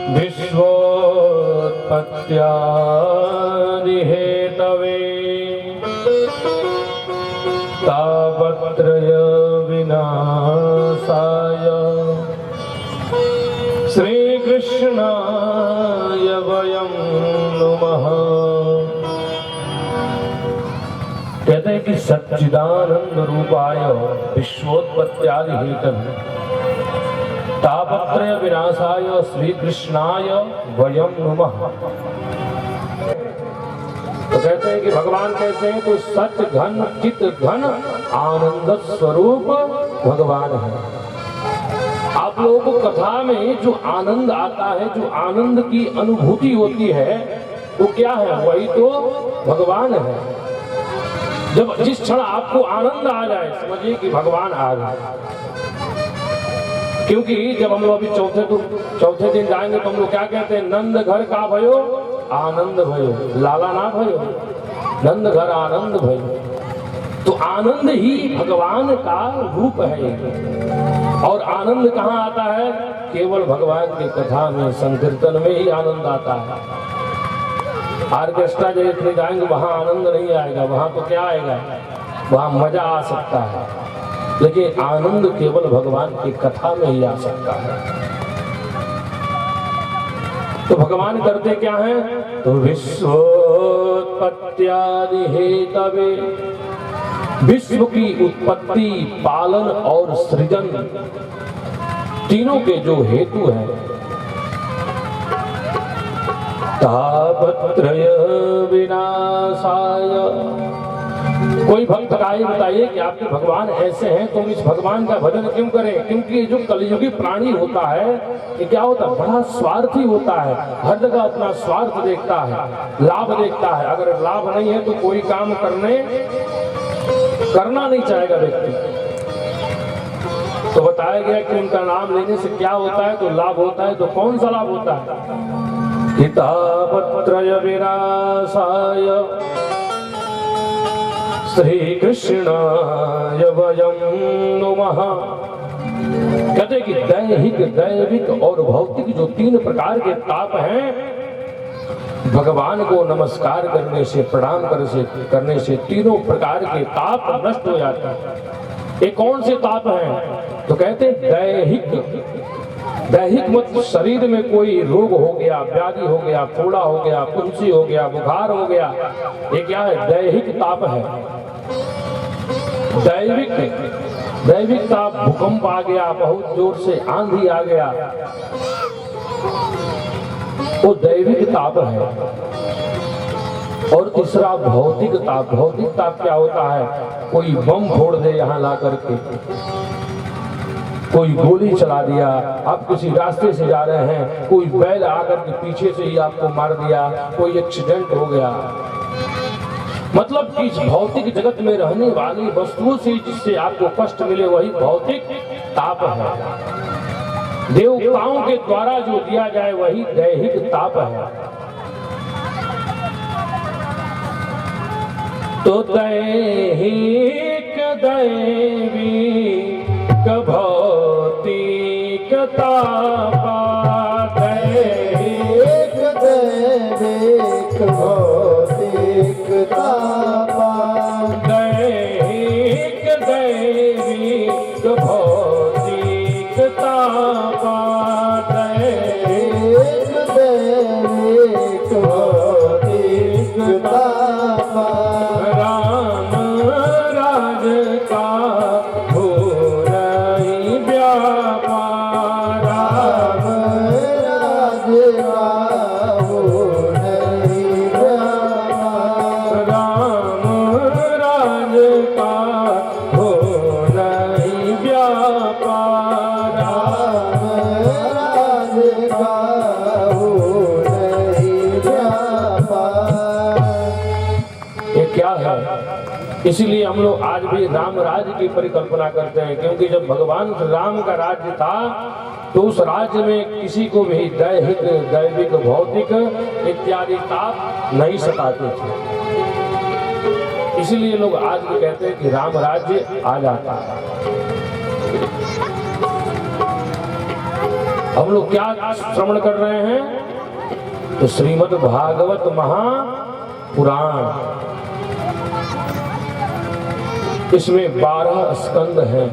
विश्वोत्पत्त्यादिहेतवे तापत्रय विनाशाय श्री कृष्णाय वयं नुमः। कहते हैं कि सच्चिदानंद रूपाय विश्वोत्पत्त्यादि हेतवे तापत्रय विनाशाय श्री कृष्णाय वयं नुमः। तो कहते हैं कि भगवान कैसे हैं? तो सच घन चित घन आनंद स्वरूप भगवान है। आप लोगों को कथा में जो आनंद आता है, जो आनंद की अनुभूति होती है, वो क्या है? वही तो भगवान है। जब जिस क्षण आपको आनंद आ जाए, समझिए कि भगवान आ गए। क्योंकि जब हम लोग अभी चौथे दिन जाएंगे तो हम लोग क्या कहते हैं? नंद घर का भयो आनंद भयो, लाला ना भयो, नंद घर आनंद भयो। तो आनंद ही भगवान का रूप है। और आनंद कहाँ आता है? केवल भगवान की कथा में, संकीर्तन में ही आनंद आता है। ऑर्केस्ट्रा जैसे जाएंगे वहां आनंद नहीं आएगा। वहां तो क्या आएगा? वहां मजा आ सकता है, लेकिन आनंद केवल भगवान की कथा में ही आ सकता है। तो भगवान करते क्या हैं? तो विश्वोत्पत्त्यादि हेतवे, विश्व की उत्पत्ति, पालन और सृजन तीनों के जो हेतु हैं, तापत्रय विनाशाय। कोई भक्त राय बताइए कि आपके भगवान ऐसे हैं तो हम इस भगवान का भजन क्यों करें? क्योंकि जो कलयुगी प्राणी होता है, ये क्या होता है? बड़ा स्वार्थी होता है। हर जगह अपना स्वार्थ देखता है, लाभ देखता है। अगर लाभ नहीं है तो कोई काम करना नहीं चाहेगा व्यक्ति। तो बताया गया कि उनका नाम लेने से क्या होता है? तो लाभ होता है। तो कौन सा लाभ होता है? तापत्रय विनाशाय श्री कृष्णाय वयं नुमः। कहते कि दैहिक, दैविक और भौतिक जो तीन प्रकार के ताप हैं, भगवान को नमस्कार करने से, प्रणाम करने से तीनों प्रकार के ताप नष्ट हो जाते हैं। ये कौन से ताप हैं? तो कहते दैहिक। दैहिक मतलब शरीर में कोई रोग हो गया, व्याधि हो गया, फोड़ा हो गया, फुंसी हो गया, बुखार हो गया, ये क्या है? दैहिक ताप है। दैविक ताप, भूकंप आ गया, बहुत जोर से आंधी आ गया, वो दैविक ताप है। और तीसरा भौतिक ताप। भौतिक ताप क्या होता है? कोई बम फोड़ दे यहाँ ला करके, कोई गोली चला दिया, आप किसी रास्ते से जा रहे हैं, कोई बैल आकर के पीछे से ही आपको मार दिया, कोई एक्सीडेंट हो गया। मतलब कि इस भौतिक जगत में रहने वाली वस्तुओं से जिससे आपको कष्ट मिले, वही भौतिक ताप है। देवताओं के द्वारा जो दिया जाए वही दैहिक ताप है। तो दैहिक दैविक भौतिक तापा, दैहिक दैविक भौतिक तापा, दैहिक दैविक भौतिक तापा, दैहिक दैविक भौतिक तापा। राम राज का हो रही व्यापार, राम राज का हो रही व्यापार, राम राज का हो रही व्यापार, राम राज का हो रही व्यापार। ये क्या है? इसीलिए हम लोग आज भी राम राज्य की परिकल्पना करते हैं, क्योंकि जब भगवान राम का राज्य था तो उस राज्य में किसी को भी दैहिक, दैविक, भौतिक इत्यादि ताप नहीं सताते थे। इसीलिए लोग आज भी कहते हैं कि राम राज्य आ जाता है। हम लोग क्या श्रवण कर रहे हैं? तो श्रीमद् भागवत महापुराण। इसमें 12 स्कंद हैं,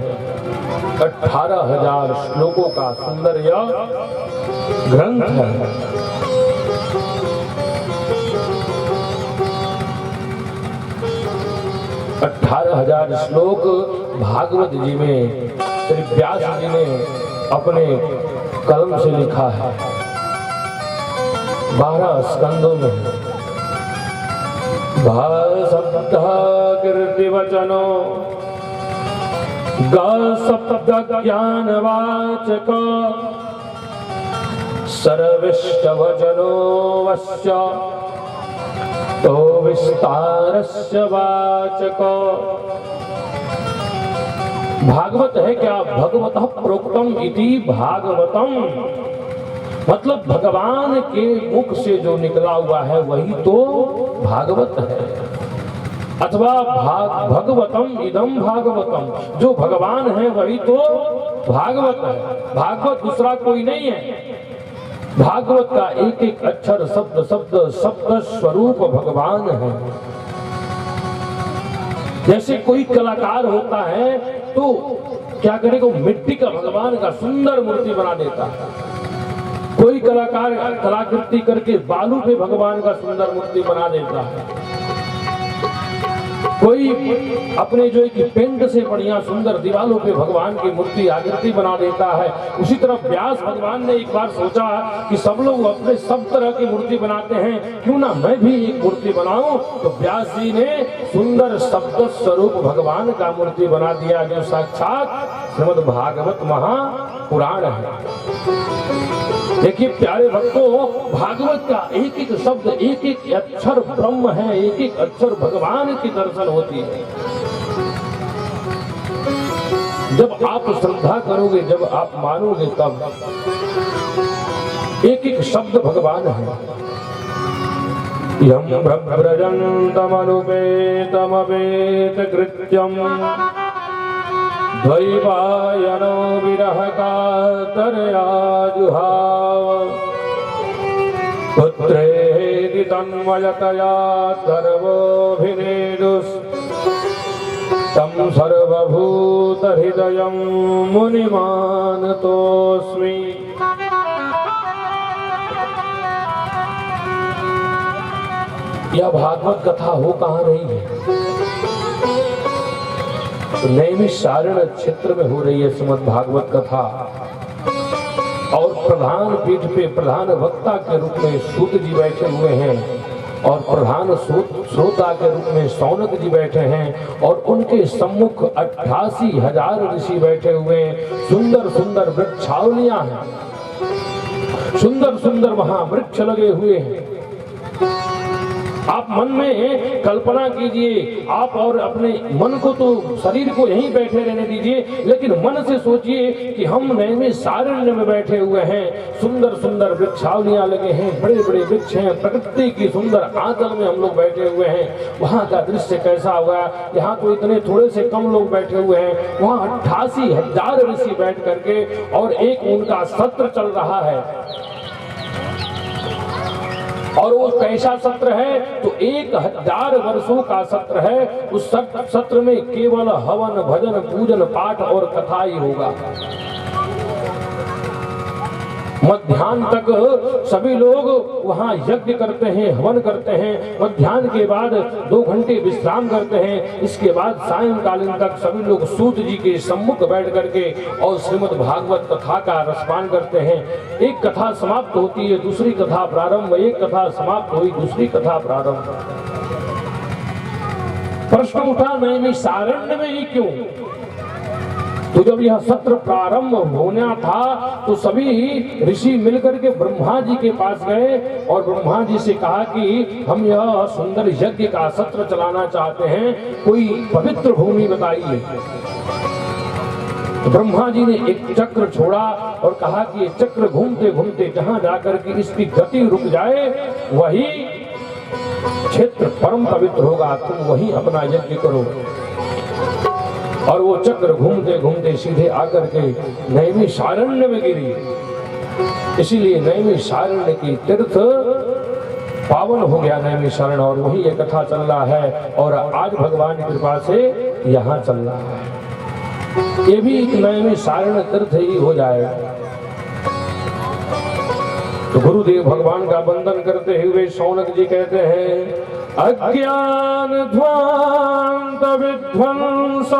18,000 श्लोकों का सुंदर यह ग्रंथ है। अठारह 18,000 श्लोक भागवत जी में श्री व्यास जी ने अपने कलम से लिखा है। 12 स्कंदों में भासब्द कीर्ति वचनो गप्त ज्ञानवाचक सर्विष्ट वचनो वश्य तो विस्तारस्य वाचक। भागवत है क्या? भगवतः प्रोक्तम इति भागवतम, मतलब भगवान के मुख से जो निकला हुआ है वही तो भागवत है। अथवा भगवतम इदम भागवतम, जो भगवान है वही तो भागवत है। भागवत दूसरा कोई नहीं है। भागवत का एक एक अक्षर शब्द स्वरूप भगवान है। जैसे कोई कलाकार होता है तो क्या करेगा? मिट्टी का भगवान का सुंदर मूर्ति बना देता है। कोई कलाकार कलाकृति करके बालू पे भगवान का सुंदर मूर्ति बना देता है। कोई अपने जो है पेंट से बढ़िया सुंदर दीवालों पे भगवान की मूर्ति आकृति बना देता है। उसी तरह व्यास भगवान ने एक बार सोचा कि सब लोग अपने सब तरह की मूर्ति बनाते हैं, क्यों ना मैं भी एक मूर्ति बनाऊं। तो व्यास जी ने सुंदर शब्द स्वरूप भगवान का मूर्ति बना दिया, जो साक्षात श्रीमद् भागवत महापुराण है। देखिए प्यारे भक्तों, भागवत का एक एक शब्द एक एक अक्षर ब्रह्म है, एक एक अक्षर भगवान की दर्शन होती है। जब आप श्रद्धा करोगे, जब आप मानोगे, तब एक एक शब्द भगवान है। यम ब्रजन्तमनुपेतमवेत कृत्यम द्वैपायनो विरह कातरया जुहाव पुत्रेति तन्मयतया सर्वोऽभिनेदुस् तं सर्वभूतहृदयं मुनिमानतोऽस्मि। यह भागवत कथा हो कहाँ रही है? नैमिषारण्य क्षेत्र में हो रही है श्रीमद् भागवत कथा। और प्रधान पीठ पे प्रधान वक्ता के रूप में सूत जी बैठे हुए हैं, और प्रधान श्रोता के रूप में शौनक जी बैठे हैं, और उनके सम्मुख 88,000 ऋषि बैठे हुए हैं। सुंदर सुंदर वृक्षावलियां हैं, सुंदर सुंदर वहां वृक्ष लगे हुए हैं। आप मन में कल्पना कीजिए, आप और अपने मन को तो शरीर को यहीं बैठे रहने दीजिए, लेकिन मन से सोचिए कि हम नैमिषारण्य में बैठे हुए हैं। सुंदर सुंदर वृक्षावलियां लगे हैं, बड़े बड़े वृक्ष हैं, प्रकृति की सुंदर आंचल में हम लोग बैठे हुए हैं। वहां का दृश्य कैसा हुआ? यहाँ तो इतने थोड़े से कम लोग बैठे हुए हैं, वहाँ 88,000 ऋषि बैठ करके, और एक उनका सत्र चल रहा है। और वो कैसा सत्र है? तो 1000 वर्षों का सत्र है। उस सत्र में केवल हवन भजन पूजन पाठ और कथा ही होगा। मध्याह्न तक सभी लोग वहाँ यज्ञ करते हैं, हवन करते हैं। मध्याह्न के बाद 2 घंटे विश्राम करते हैं। इसके बाद सायंकालीन तक सभी लोग सूत जी के सम्मुख बैठ करके और श्रीमद् भागवत कथा का रसपान करते हैं। एक कथा समाप्त होती है, दूसरी कथा प्रारंभ, एक कथा समाप्त हुई, दूसरी कथा प्रारंभ। प्रश्न उठा, नैमिषारण्य में ही क्यों? तो जब यह सत्र प्रारंभ होना था तो सभी ऋषि मिलकर के ब्रह्मा जी के पास गए और ब्रह्मा जी से कहा कि हम यह सुंदर यज्ञ का सत्र चलाना चाहते हैं, कोई पवित्र भूमि बताइए। तो ब्रह्मा जी ने एक चक्र छोड़ा और कहा कि ये चक्र घूमते घूमते जहां जाकर के इसकी गति रुक जाए वही क्षेत्र परम पवित्र होगा, तुम वहीं अपना यज्ञ करो। और वो चक्र घूमते घूमते सीधे आकर के नैमिषारण्य में गिरी। इसीलिए नैमिषारण्य की तीर्थ पावन हो गया नैमिषारण्य, और वही ये कथा चल रहा है और आज भगवान की कृपा से यहाँ चल रहा है। ये भी एक नैमिषारण्य तीर्थ ही हो जाएगा। तो गुरुदेव भगवान का वंदन करते हुए शौनक जी कहते हैं, अज्ञान ध्वांत विध्वंस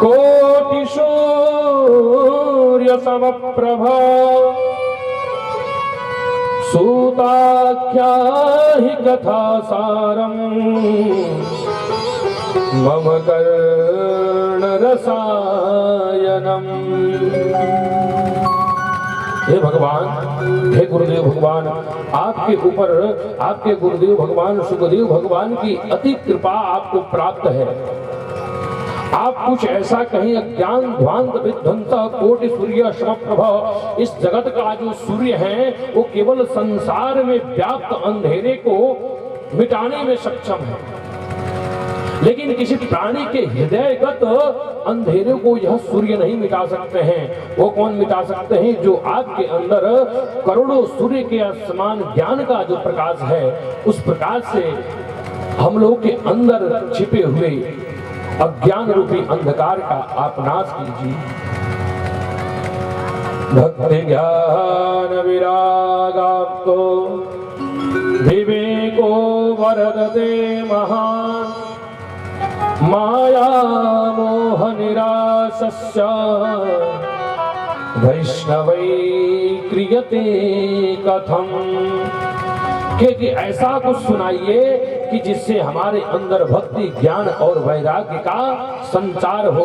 कोटि सूर्य समप्रभा सूताख्या हि कथा सारम मम कर्ण रसायनम। हे भगवान, हे गुरुदेव भगवान, आपके ऊपर आपके गुरुदेव भगवान सुखदेव भगवान की अति कृपा आपको प्राप्त है। आप कुछ ऐसा कहीं अज्ञान ध्वांत विध्वंस कोटि सूर्य समप्रभ, इस जगत का जो सूर्य है वो केवल संसार में व्याप्त अंधेरे को मिटाने में सक्षम है, लेकिन किसी प्राणी के हृदयगत अंधेरे को यह सूर्य नहीं मिटा सकते हैं। वो कौन मिटा सकते हैं? जो आपके अंदर करोड़ों सूर्य के समान ज्ञान का जो प्रकाश है, उस प्रकाश से हम लोग के अंदर छिपे हुए अज्ञान रूपी अंधकार का आप नाश कीजिए। भक्ति ज्ञान विरागाप्तो विवेको वरदते महान माया मोह निराशस्य वैष्णवै क्रियते कथम। कि ऐसा कुछ सुनाइए कि जिससे हमारे अंदर भक्ति ज्ञान और वैराग्य का संचार हो,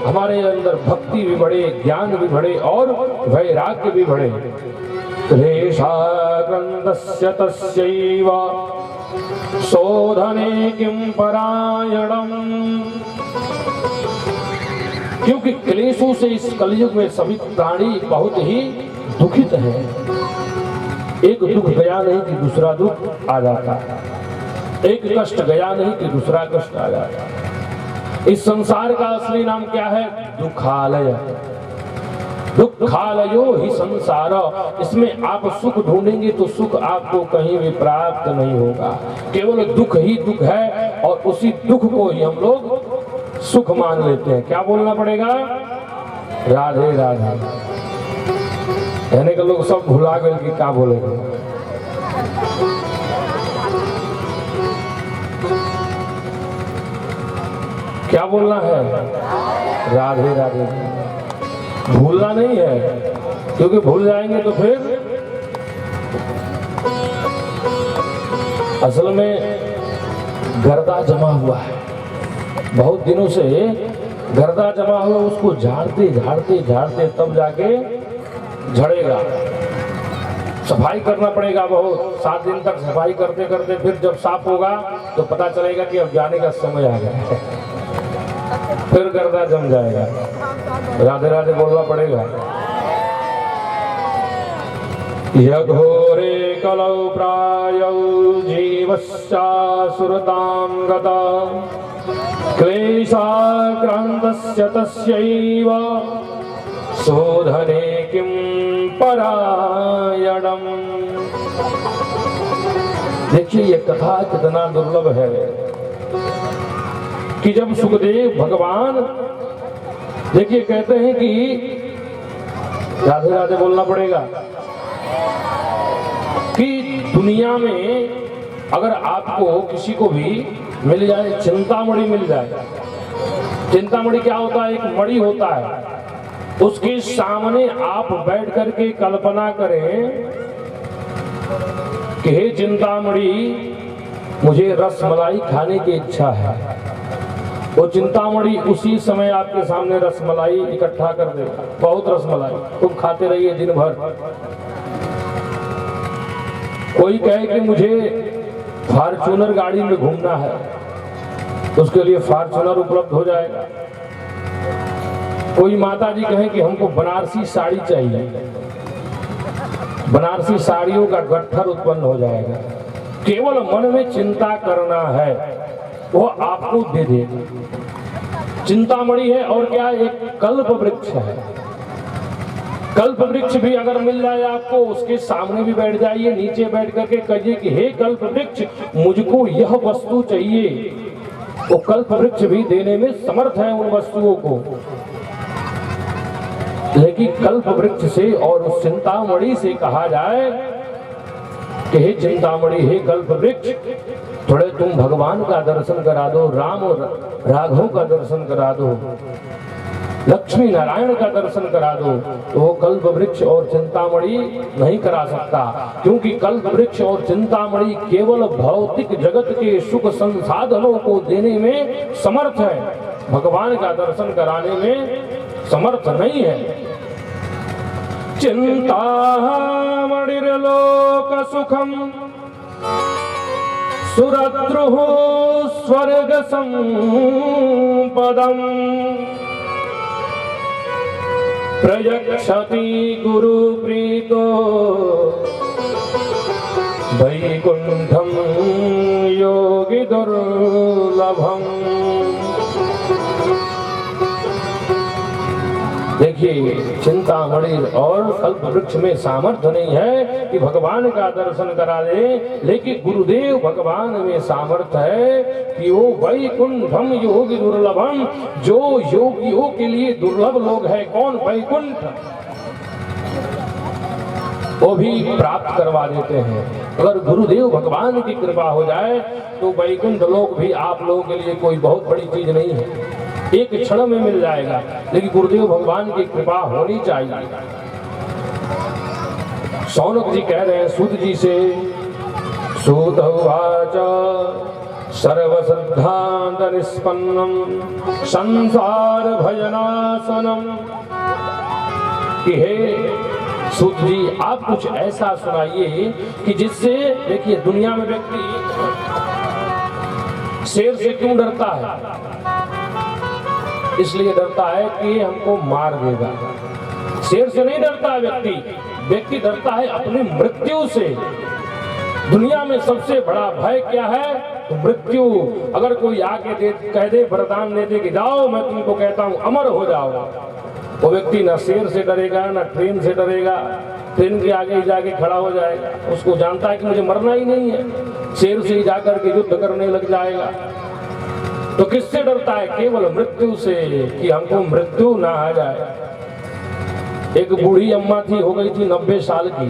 हमारे अंदर भक्ति भी बढ़े, ज्ञान भी बढ़े और वैराग्य भी बढ़े। रेषा ग्रंथस्य तस्यैव शोधने किं परायणम। क्योंकि क्लेशों से इस कलयुग में सभी प्राणी बहुत ही दुखित हैं। एक दुख गया नहीं कि दूसरा दुख आ जाता है, एक कष्ट गया नहीं कि दूसरा कष्ट आ जाता है। इस संसार का असली नाम क्या है? दुखालय। दुखालयो ही संसार। इसमें आप सुख ढूंढेंगे तो सुख आपको कहीं भी प्राप्त नहीं होगा, केवल दुख ही दुख है, और उसी दुख को ही हम लोग सुख मान लेते हैं। क्या बोलना पड़ेगा? राधे राधे। कहने के लोग सब भुला गए कि क्या बोलेंगे। क्या बोलना है? राधे राधे। भूलना नहीं है, क्योंकि भूल जाएंगे तो फिर असल में गर्दा जमा हुआ है, बहुत दिनों से गर्दा जमा हुआ, उसको झाड़ते झाड़ते झाड़ते तब जाके झड़ेगा। सफाई करना पड़ेगा बहुत, 7 दिन तक सफाई करते करते फिर जब साफ होगा तो पता चलेगा कि अब जाने का समय आ गया है, फिर गर्दा जम जाएगा। राधे राधे बोलना पड़ेगा। यघोरे कलौ प्रायौ जीवस्यासुरतां गता क्लेशाक्रान्तस्य तस्यैव शोधने किं परायणम। देखिए ये कथा कितना दुर्लभ है कि जब सुखदेव भगवान, देखिए कहते हैं कि राधे राधे बोलना पड़ेगा, कि दुनिया में अगर आपको किसी को भी मिल जाए, चिंतामणि मिल जाए। चिंतामणि क्या होता है? एक मणि होता है, उसके सामने आप बैठ करके कल्पना करें कि हे चिंतामणि, मुझे रसमलाई खाने की इच्छा है। वो चिंतामणि उसी समय आपके सामने रसमलाई इकट्ठा कर देगा, बहुत रसमलाई, तुम खाते रहिए दिन भर। कोई कहे कि मुझे फॉर्च्यूनर गाड़ी में घूमना है, उसके लिए फॉर्च्यूनर उपलब्ध हो जाएगा। कोई माता जी कहे कि हमको बनारसी साड़ी चाहिए, बनारसी साड़ियों का गट्ठर उत्पन्न हो जाएगा। केवल मन में चिंता करना है, वो आपको दे देगा। चिंतामणि है और क्या? एक कल्प वृक्ष है। कल्प वृक्ष भी अगर मिल जाए आपको, उसके सामने भी बैठ जाइए, नीचे बैठ करके कहिए कि हे कल्प वृक्ष, मुझको यह वस्तु चाहिए। वो कल्प वृक्ष भी देने में समर्थ है उन वस्तुओं को। लेकिन कल्प वृक्ष से और उस चिंतामणि से कहा जाए कि हे चिंतामणि, हे कल्प वृक्ष, थोड़े तुम भगवान का दर्शन करा दो, राम और राघव का दर्शन करा दो, लक्ष्मी नारायण का दर्शन करा दो। तो वो कल्प वृक्ष और चिंतामणि नहीं करा सकता, क्योंकि कल्प वृक्ष और चिंतामणि केवल भौतिक जगत के सुख संसाधनों को देने में समर्थ है, भगवान का दर्शन कराने में समर्थ नहीं है। चिंतामणिर्लोक सुखम सुरद्रुः स्वर्ग संपदम प्रयक्षति गुरु प्रीतो वैकुंठम योगी दुर्लभम। देखिए, चिंतामणि और कल्प वृक्ष में सामर्थ्य नहीं है कि भगवान का दर्शन करा दे, लेकिन गुरुदेव भगवान में सामर्थ्य है कि वो वैकुंठम योगी दुर्लभम, जो योगियों के लिए दुर्लभ लोग है। कौन? वैकुंठ, वो भी प्राप्त करवा देते हैं। अगर गुरुदेव भगवान की कृपा हो जाए तो वैकुंठ लोक भी आप लोगों के लिए कोई बहुत बड़ी चीज नहीं है, एक क्षण में मिल जाएगा। लेकिन गुरुदेव भगवान की कृपा होनी चाहिए। शौनक जी कह रहे हैं सूत जी से, सूत उवाच सर्वसिद्धांत निष्पन्नम संसार भजनासनम, कि हे सूत जी, आप कुछ ऐसा सुनाइए कि जिससे, देखिए दुनिया में व्यक्ति शेर से क्यों डरता है? इसलिए डरता है कि हमको मार देगा। शेर से नहीं डरता व्यक्ति, व्यक्ति डरता है अपनी मृत्यु से। दुनिया में सबसे बड़ा भय क्या है? तो मृत्यु। अगर कोई आके कह दे, वरदान दे दे कि जाओ, मैं तुमको कहता हूं अमर हो जाओ, वो व्यक्ति ना शेर से डरेगा ना ट्रेन से डरेगा, ट्रेन के आगे ही जाके खड़ा हो जाएगा। उसको जानता है कि मुझे मरना ही नहीं है, शेर से ही जाकर के युद्ध करने लग जाएगा। तो किससे डरता है? केवल मृत्यु से, कि हमको मृत्यु ना आ जाए। एक बूढ़ी अम्मा थी, हो गई थी 90 साल की।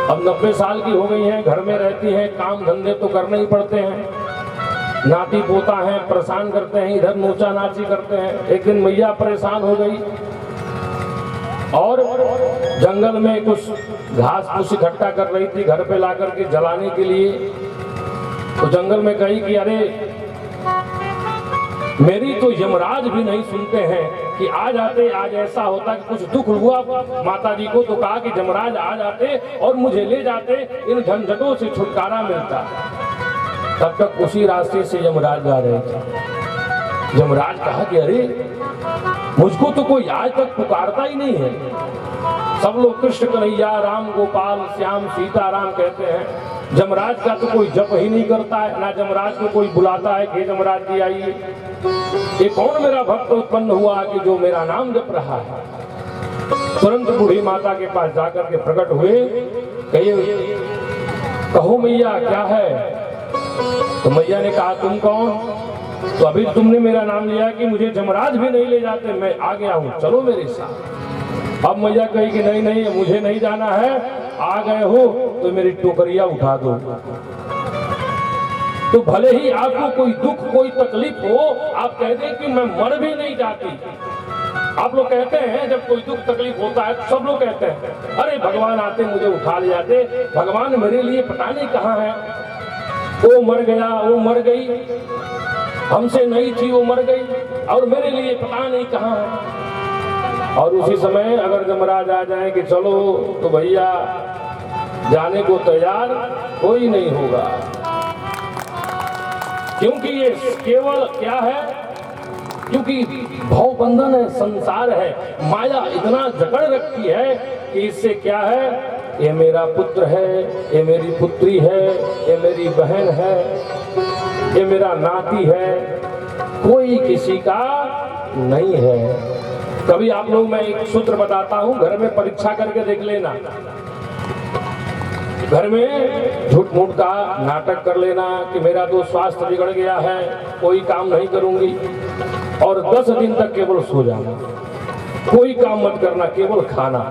अब 90 साल की हो गई हैं, घर में रहती हैं, काम धंधे तो करने ही पड़ते हैं, नाती पोता है, परेशान करते हैं, इधर नोचा नाची करते हैं। एक दिन मैया परेशान हो गई और जंगल में कुछ घास फूस इकट्ठा कर रही थी घर पे ला करके जलाने के लिए। तो जंगल में कही कि अरे मेरी तो यमराज भी नहीं सुनते हैं कि आ जाते, आज ऐसा होता कि कुछ दुख हुआ माता जी को, तो कहा कि यमराज आ जाते और मुझे ले जाते, इन झंझटों से छुटकारा मिलता। तब तक उसी रास्ते से यमराज जा रहे थे। यमराज कहा कि अरे मुझको तो कोई आज तक पुकारता ही नहीं है, सब लोग कृष्ण कन्हैया राम गोपाल श्याम सीताराम कहते हैं, यमराज का तो कोई जप ही नहीं करता है, ना यमराज को कोई बुलाता है कि यमराज जी आइए। ये कौन मेरा भक्त उत्पन्न हुआ कि जो मेरा नाम जप रहा है? तुरंत बूढ़ी माता के पास जाकर के प्रकट हुए, कहिए कहो मैया क्या है? तो मैया ने कहा तुम कौन? तो अभी तुमने मेरा नाम लिया कि मुझे यमराज भी नहीं ले जाते, मैं आ गया हूँ, चलो मेरे साथ। अब मैया कही कि नहीं नहीं मुझे नहीं जाना है, आ गए हो तो मेरी टोकरिया उठा दो। तो भले ही आपको कोई दुख कोई तकलीफ हो, आप कह दें कि मैं मर भी नहीं जाती। आप लोग कहते हैं जब कोई दुख तकलीफ होता है तो सब लोग कहते हैं अरे भगवान आते मुझे उठा ले जाते, भगवान मेरे लिए पता नहीं कहाँ है, वो मर गया वो मर गई, हमसे नहीं थी वो मर गई, और मेरे लिए पता नहीं कहाँ है। और उसी समय अगर यमराज आ जाए कि चलो, तो भैया जाने को तैयार कोई नहीं होगा, क्योंकि ये केवल क्या है, क्योंकि भव बंधन है, संसार है, माया इतना जकड़ रखी है कि इससे क्या है, ये मेरा पुत्र है, ये मेरी पुत्री है, ये मेरी बहन है, ये मेरा नाती है, कोई किसी का नहीं है। कभी आप लोग, मैं एक सूत्र बताता हूं, घर में परीक्षा करके देख लेना। घर में झूठ मूठ का नाटक कर लेना कि मेरा तो स्वास्थ्य बिगड़ गया है, कोई काम नहीं करूंगी, और 10 दिन तक केवल सो जाना, कोई काम मत करना, केवल खाना।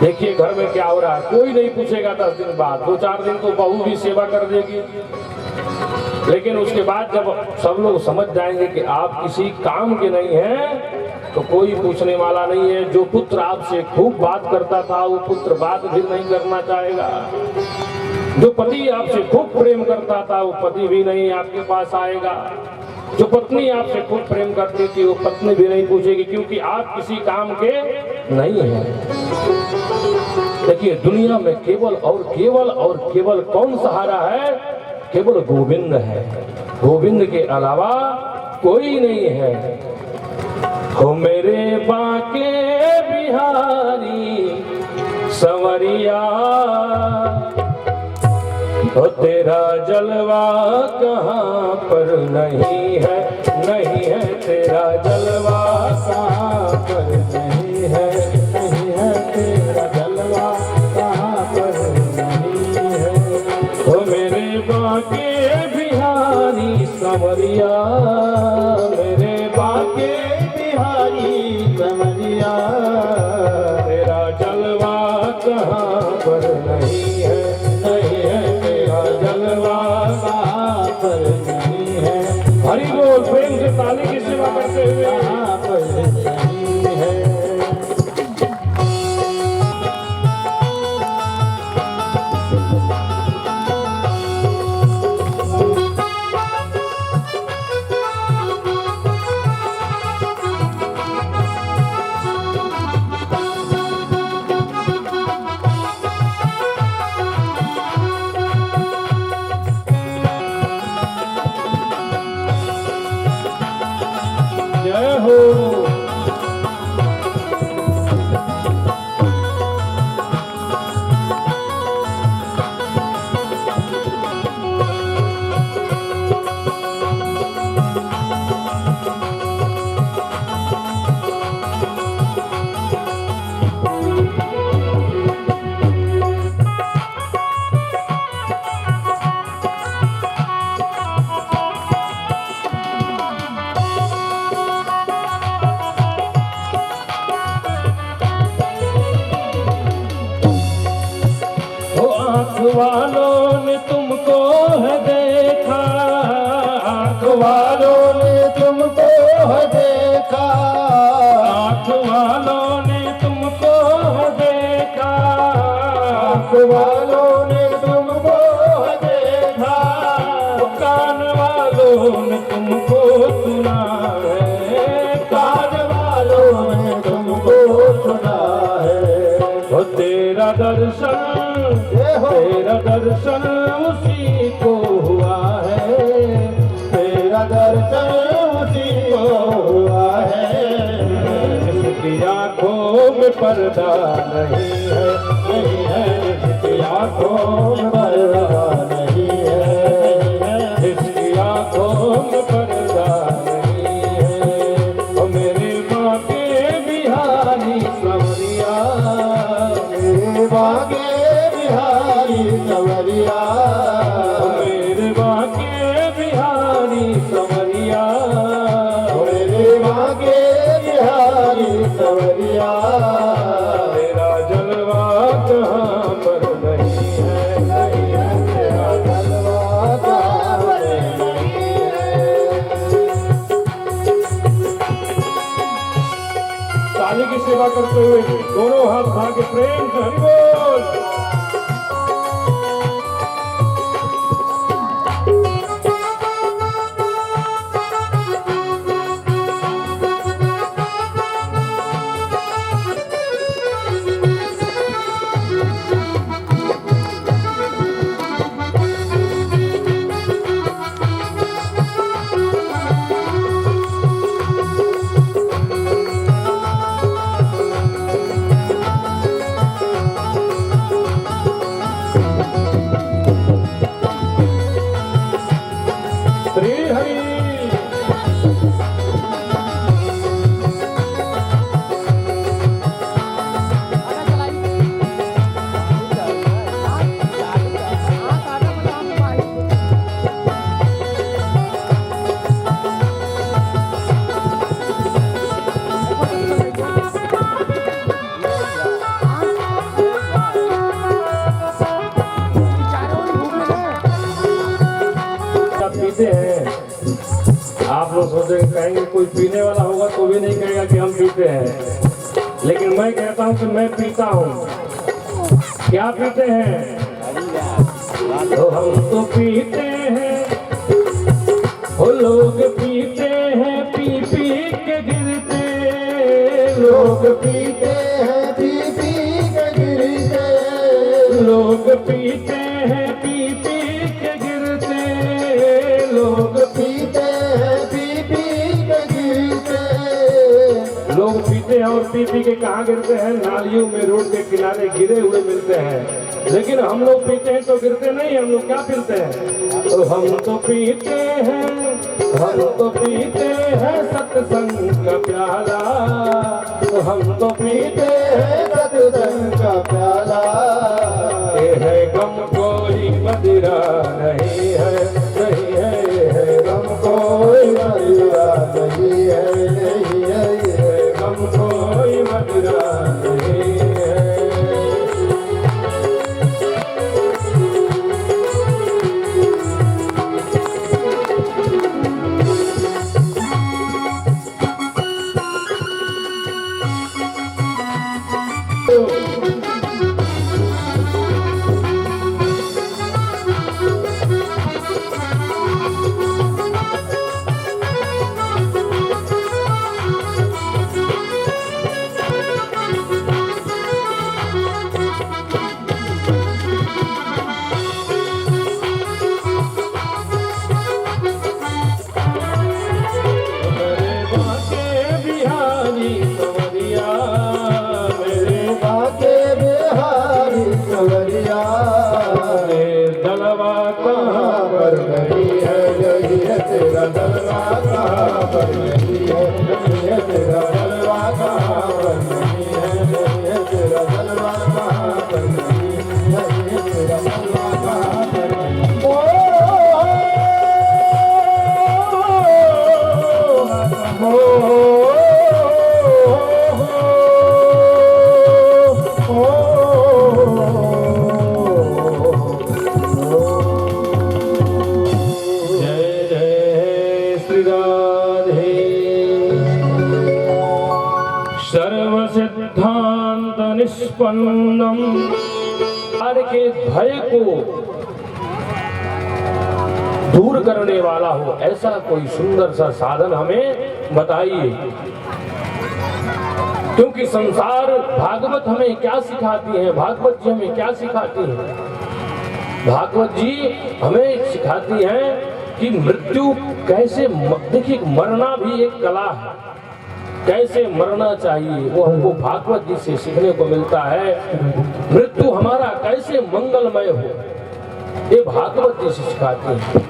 देखिए घर में क्या हो रहा है, कोई नहीं पूछेगा 10 दिन बाद, 2-4 दिन तो बहू भी सेवा कर देगी, लेकिन उसके बाद जब सब लोग समझ जाएंगे कि आप किसी काम के नहीं हैं, तो कोई पूछने वाला नहीं है। जो पुत्र आपसे खूब बात करता था, वो पुत्र बात भी नहीं करना चाहेगा। जो पति आपसे खूब प्रेम करता था, वो पति भी नहीं आपके पास आएगा। जो पत्नी आपसे खूब प्रेम करती थी, वो पत्नी भी नहीं पूछेगी, क्योंकि आप किसी काम के नहीं हैं। देखिए दुनिया में केवल और केवल और केवल कौन सहारा है? केवल गोविंद है। गोविंद के अलावा कोई नहीं है। हो मेरे बाके बिहारी संवरिया, हो तेरा जलवा कहाँ पर नहीं है, नहीं है तेरा जलवा कहाँ पर नहीं है, नहीं है तेरा जलवा कहाँ पर नहीं है। हो मेरे बाके बिहारी संवरिया, मेरे बाके बिहारी संवरिया, तेरा जलवा कहाँ पर नहीं है, नहीं है तेरा जलवा कहाँ पर नहीं है। हरि बोल, प्रेम से ताली की सेवा करते हुए कहाँ पर नहीं है। जय हो। आँख वालों ने तुमको है देखा, आँख वालों ने तुमको है देखा, आँख वालों ने तुमको है देखा, आँख वालों ने तुमको है देखा, कान वालों ने तुमको सुना है, कान वालों ने तुमको सुना है। वो तेरा दर्शन, तेरा दर्शन उसी को हुआ है, तेरा दर्शन उसी को हुआ है। जिसकी आँखों में पर्दा नहीं है, नहीं है, जिसकी आँखों में पर्दा नहीं है, जिसकी आँखों में पर्दा नहीं है। वो मेरे बाके बिहारी संवरिया, मेरे बाके बिहारी संवरिया, मेरे बाके बिहारी संवरिया, मेरे बाके बिहारी संवरिया, तेरा जलवा कहाँ पर नहीं है, नहीं है तेरा जलवा कहाँ पर नहीं है। ताली की सेवा करते हुए दोनों हाथ उठा के प्रेम से हरि बोल। पीने वाला होगा तो भी नहीं कहेगा कि हम पीते हैं, लेकिन मैं कहता हूँ कि मैं पीता हूँ। क्या पीते हैं? तो हम तो पीते हैं, वो लोग पीते हैं पी पी के गिरते, लोग पीते हैं पी पी के गिरते, लोग पीते हैं पी पी के गिरते, लोग पीते हैं पी पी के गिरते। लोग पीते हैं और पी पी के कहाँ गिरते हैं? नालियों में, रोड के किनारे गिरे हुए मिलते हैं। लेकिन हम लोग पीते हैं तो गिरते नहीं, हम लोग क्या पीते हैं? तो हम तो पीते हैं, हम तो पीते हैं सत्संग का प्याला, तो हम तो पीते हैं सत्संग का प्याला। ये है गम कोई मदिरा नहीं है, नहीं है, ये है गम कोई मदिरा नहीं है, नहीं है, ये है गम कोई मदिरा नहीं है। सर्वसिद्धांत निष्पन्नम, हर के भय को दूर करने वाला हो ऐसा कोई सुंदर सा साधन हमें बताइए। क्योंकि संसार, भागवत हमें क्या सिखाती है? भागवत जी हमें क्या सिखाती है? भागवत जी हमें सिखाती है कि मृत्यु कैसे, देखिए मरना भी एक कला है, कैसे मरना चाहिए वो हमको भागवत जी से सीखने को मिलता है। मृत्यु हमारा कैसे मंगलमय हो ये भागवत जी से सिखाते हैं।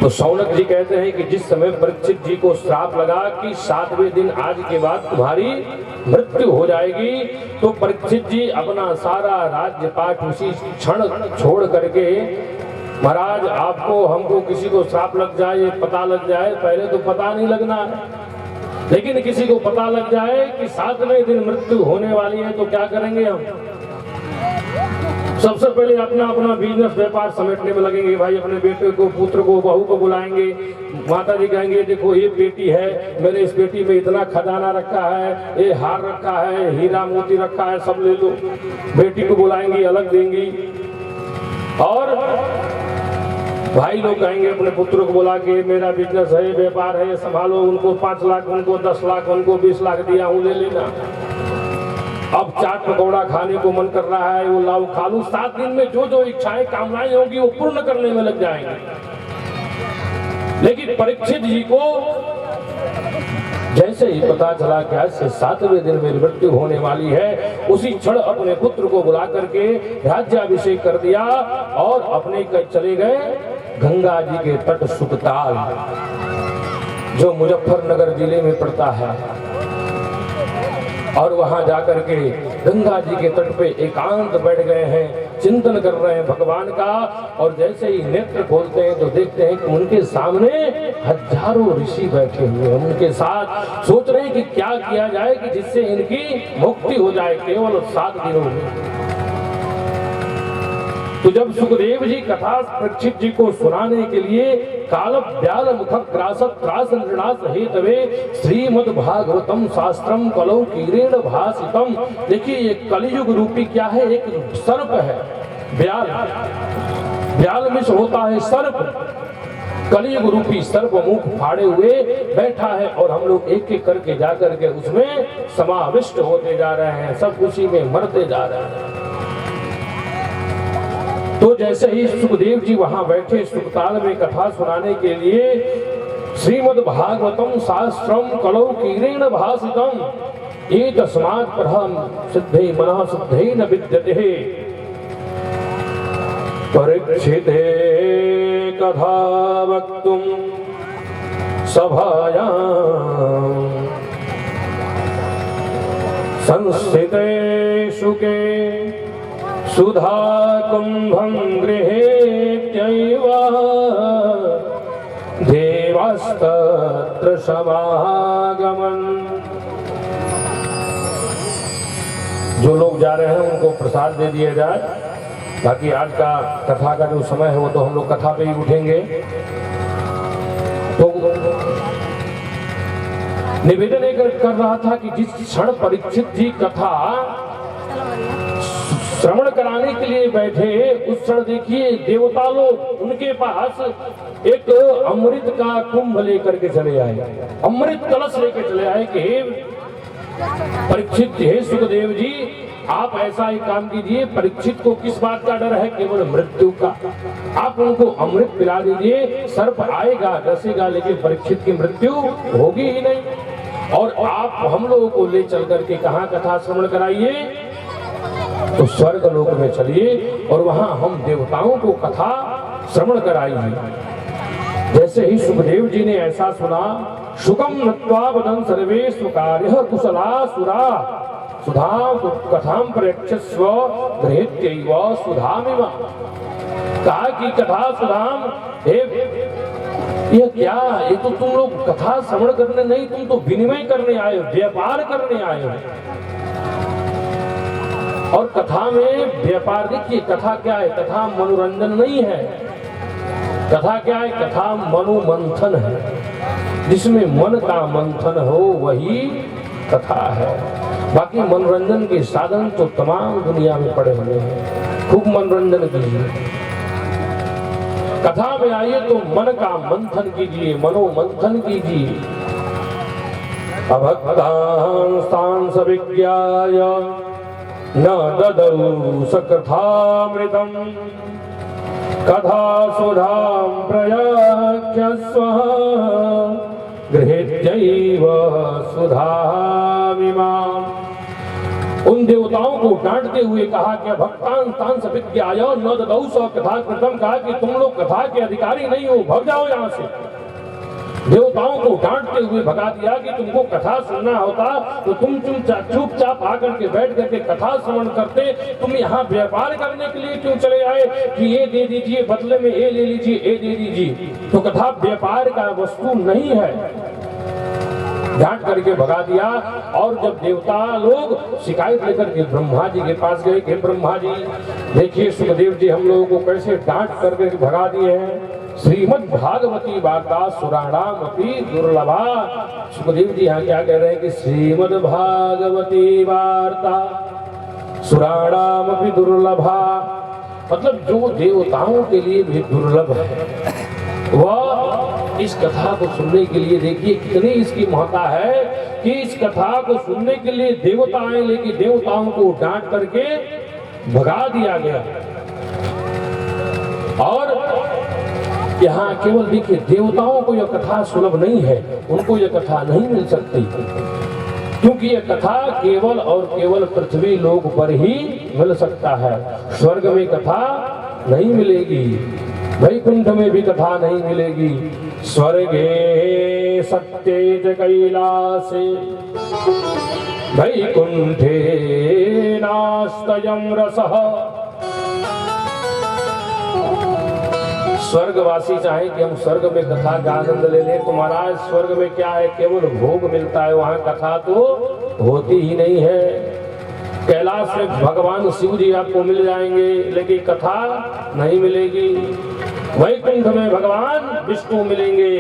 तो शौनक जी कहते हैं कि जिस समय परीक्षित जी को श्राप लगा कि 7वें दिन आज के बाद तुम्हारी मृत्यु हो जाएगी, तो परीक्षित जी अपना सारा राज्य पाठ उसी क्षण छोड़ करके, महाराज आपको हमको किसी को श्राप लग जाए, ये पता लग जाए, पहले तो पता नहीं लगना है, लेकिन किसी को पता लग जाए कि 7वें दिन मृत्यु होने वाली है तो क्या करेंगे हम? सबसे पहले अपना अपना बिजनेस व्यापार समेटने में लगेंगे। भाई अपने बेटे को, पुत्र को, बहू को बुलाएंगे। माता जी कहेंगे देखो ये बेटी है, मैंने इस बेटी में इतना खजाना रखा है, ये हार रखा है, हीरा मोती रखा है, सब ले लो। बेटी को बुलाएंगी, अलग देंगी। और भाई लोग कहेंगे अपने पुत्र को बुला के मेरा बिजनेस है, व्यापार है, संभालो, उनको 5 लाख, उनको 10 लाख, उनको 20 लाख दिया हूँ, ले लेना। अब चाट पकौड़ा खाने को मन कर रहा है, वो लाओ खा लूं। 7 दिन में जो जो इच्छाएं, कामनाएं होगी वो पूर्ण करने में लग जाएंगे। लेकिन परीक्षित जी को जैसे ही पता चला कि आज से 7वें दिन मेरी मृत्यु होने वाली है, उसी क्षण अपने पुत्र को बुला करके राज्याभिषेक कर दिया और अपने चले गए गंगा जी के तट सुकताल, जो मुजफ्फरनगर जिले में पड़ता है। और वहां जाकर के गंगा जी के तट पे एकांत बैठ गए हैं, चिंतन कर रहे हैं भगवान का। और जैसे ही नेत्र खोलते हैं तो देखते हैं कि उनके सामने हजारों ऋषि बैठे हुए हैं, उनके साथ सोच रहे हैं कि क्या किया जाए कि जिससे इनकी मुक्ति हो जाए केवल 7 दिनों में। तो जब सुखदेव जी कथा परीक्षित जी को सुनाने के लिए काल व्याल मुख ग्रासत त्रास नृणास हेतवे श्रीमद् भागवतम शास्त्रम कलौ कीरेण भासितम। देखिए ये कलियुग रूपी क्या है, एक सर्प है, व्याल, व्याल मिश होता है सर्प, कलियुग रूपी सर्प मुख फाड़े हुए बैठा है और हम लोग एक एक करके जाकर के उसमें समाविष्ट होते जा रहे हैं, सब उसी में मरते जा रहे हैं। तो जैसे ही सुखदेव जी वहां बैठे सुखताल में कथा सुनाने के लिए, श्रीमद् भागवतम शास्त्रम कलौ कीरेण भासितम ये तस्मात् परम सिद्धे मनः सिद्धे न विद्यते परीक्षिते कथा वक्तुम सभायां संस्थिते शुके सुधा कुंभं गृहेत्यैव देवस्तत्र समागमन। जो लोग जा रहे हैं उनको प्रसाद दे दिया जाए, बाकी आज का कथा का जो समय है वो तो हम लोग कथा पे ही उठेंगे। तो निवेदन कर रहा था कि जिस क्षण परीक्षित जी कथा श्रवण कराने के लिए बैठे उस क्षण देखिए देवता लोग उनके पास एक अमृत का कुंभ लेकर के चले आए, अमृत कलश लेकर चले आए कि परीक्षित हे सुखदेव जी आप ऐसा ही काम कीजिए, परीक्षित को किस बात का डर है, केवल मृत्यु का, आप उनको अमृत पिला दीजिए, सर्प आएगा डसेगा लेकिन परीक्षित की मृत्यु होगी ही नहीं। और आप हम लोगों को ले चल करके कहाँ कथा श्रवण कराइए, तो स्वर्ग लोक में चलिए और वहां हम देवताओं को कथा श्रवण कराइए। जैसे ही सुखदेव जी ने ऐसा सुना, शुकम नत्वा वदन सर्वे सुकार्यः कुशला सुरा सुधाम कथाम प्रेक्षस्व गृहीत्यैव सुधामिव। कहा कि कथा सुधाम, हे ये क्या, ये तो तुम लोग कथा श्रवण करने नहीं, तुम तो विनिमय करने आए हो, व्यापार करने आए हो। और कथा में व्यापार, देखिए कथा क्या है, कथा मनोरंजन नहीं है, कथा क्या है, कथा मनोमंथन है, जिसमें मन का मंथन हो वही कथा है। बाकी मनोरंजन के साधन तो तमाम दुनिया में पड़े हुए हैं, खूब मनोरंजन कीजिए, कथा में आइए तो मन का मंथन कीजिए, मनोमंथन कीजिए। अभक्तां सविज्ञाय न ददौ सकथामृतम् कथा सुधां प्रयाख्यस्व गृहीत्यैव सुधामिमाम्। उन देवताओं को डांटते हुए कहा कि भक्तान तांस विद्याय न ददौ सकथामृतम्, कहा कि तुम लोग कथा के अधिकारी नहीं हो, भाग जाओ यहाँ से। देवताओं को डांटते हुए भगा दिया कि तुमको कथा सुनना होता तो तुम चुपचाप आकर के बैठ करके कथा श्रवण करते, तुम यहाँ व्यापार करने के लिए क्यों चले आए कि ये दे दीजिए बदले में ये ले लीजिए, ये दे दीजिए। तो कथा व्यापार का वस्तु नहीं है, डांट करके भगा दिया। और जब देवता लोग शिकायत लेकर के ब्रह्मा जी के पास गए कि ब्रह्मा जी देखिए सुखदेव जी हम लोगों को कैसे डांट करके भगा दिए हैं, श्रीमद् भागवती वार्ता सुराणाम अपि दुर्लभा। सुखदेव जी यहाँ क्या कह रहे हैं कि श्रीमद् भागवती वार्ता सुराणाम अपि दुर्लभा, मतलब जो देवताओं के लिए भी दुर्लभ है वह इस कथा को सुनने के लिए, देखिए कितनी इसकी महत्ता है कि इस कथा को सुनने के लिए देवता आए, लेकिन देवताओं को डांट करके भगा दिया गया। और यहाँ केवल देखिए देवताओं को यह कथा सुलभ नहीं है, उनको यह कथा नहीं मिल सकती, क्योंकि यह कथा केवल और केवल पृथ्वी लोक पर ही मिल सकता है। स्वर्ग में कथा नहीं मिलेगी, वैकुंठ में भी कथा नहीं मिलेगी। स्वर्गे सत्ये च कैलासे वैकुंठे नास्तयं रसः। स्वर्गवासी चाहे कि हम स्वर्ग में कथा का आनंद ले लें, तो महाराज स्वर्ग में क्या है, केवल भोग मिलता है, वहां कथा तो होती ही नहीं है। कैलाश में भगवान शिव जी आपको मिल जाएंगे, लेकिन कथा नहीं मिलेगी। वैकुंठ में भगवान विष्णु मिलेंगे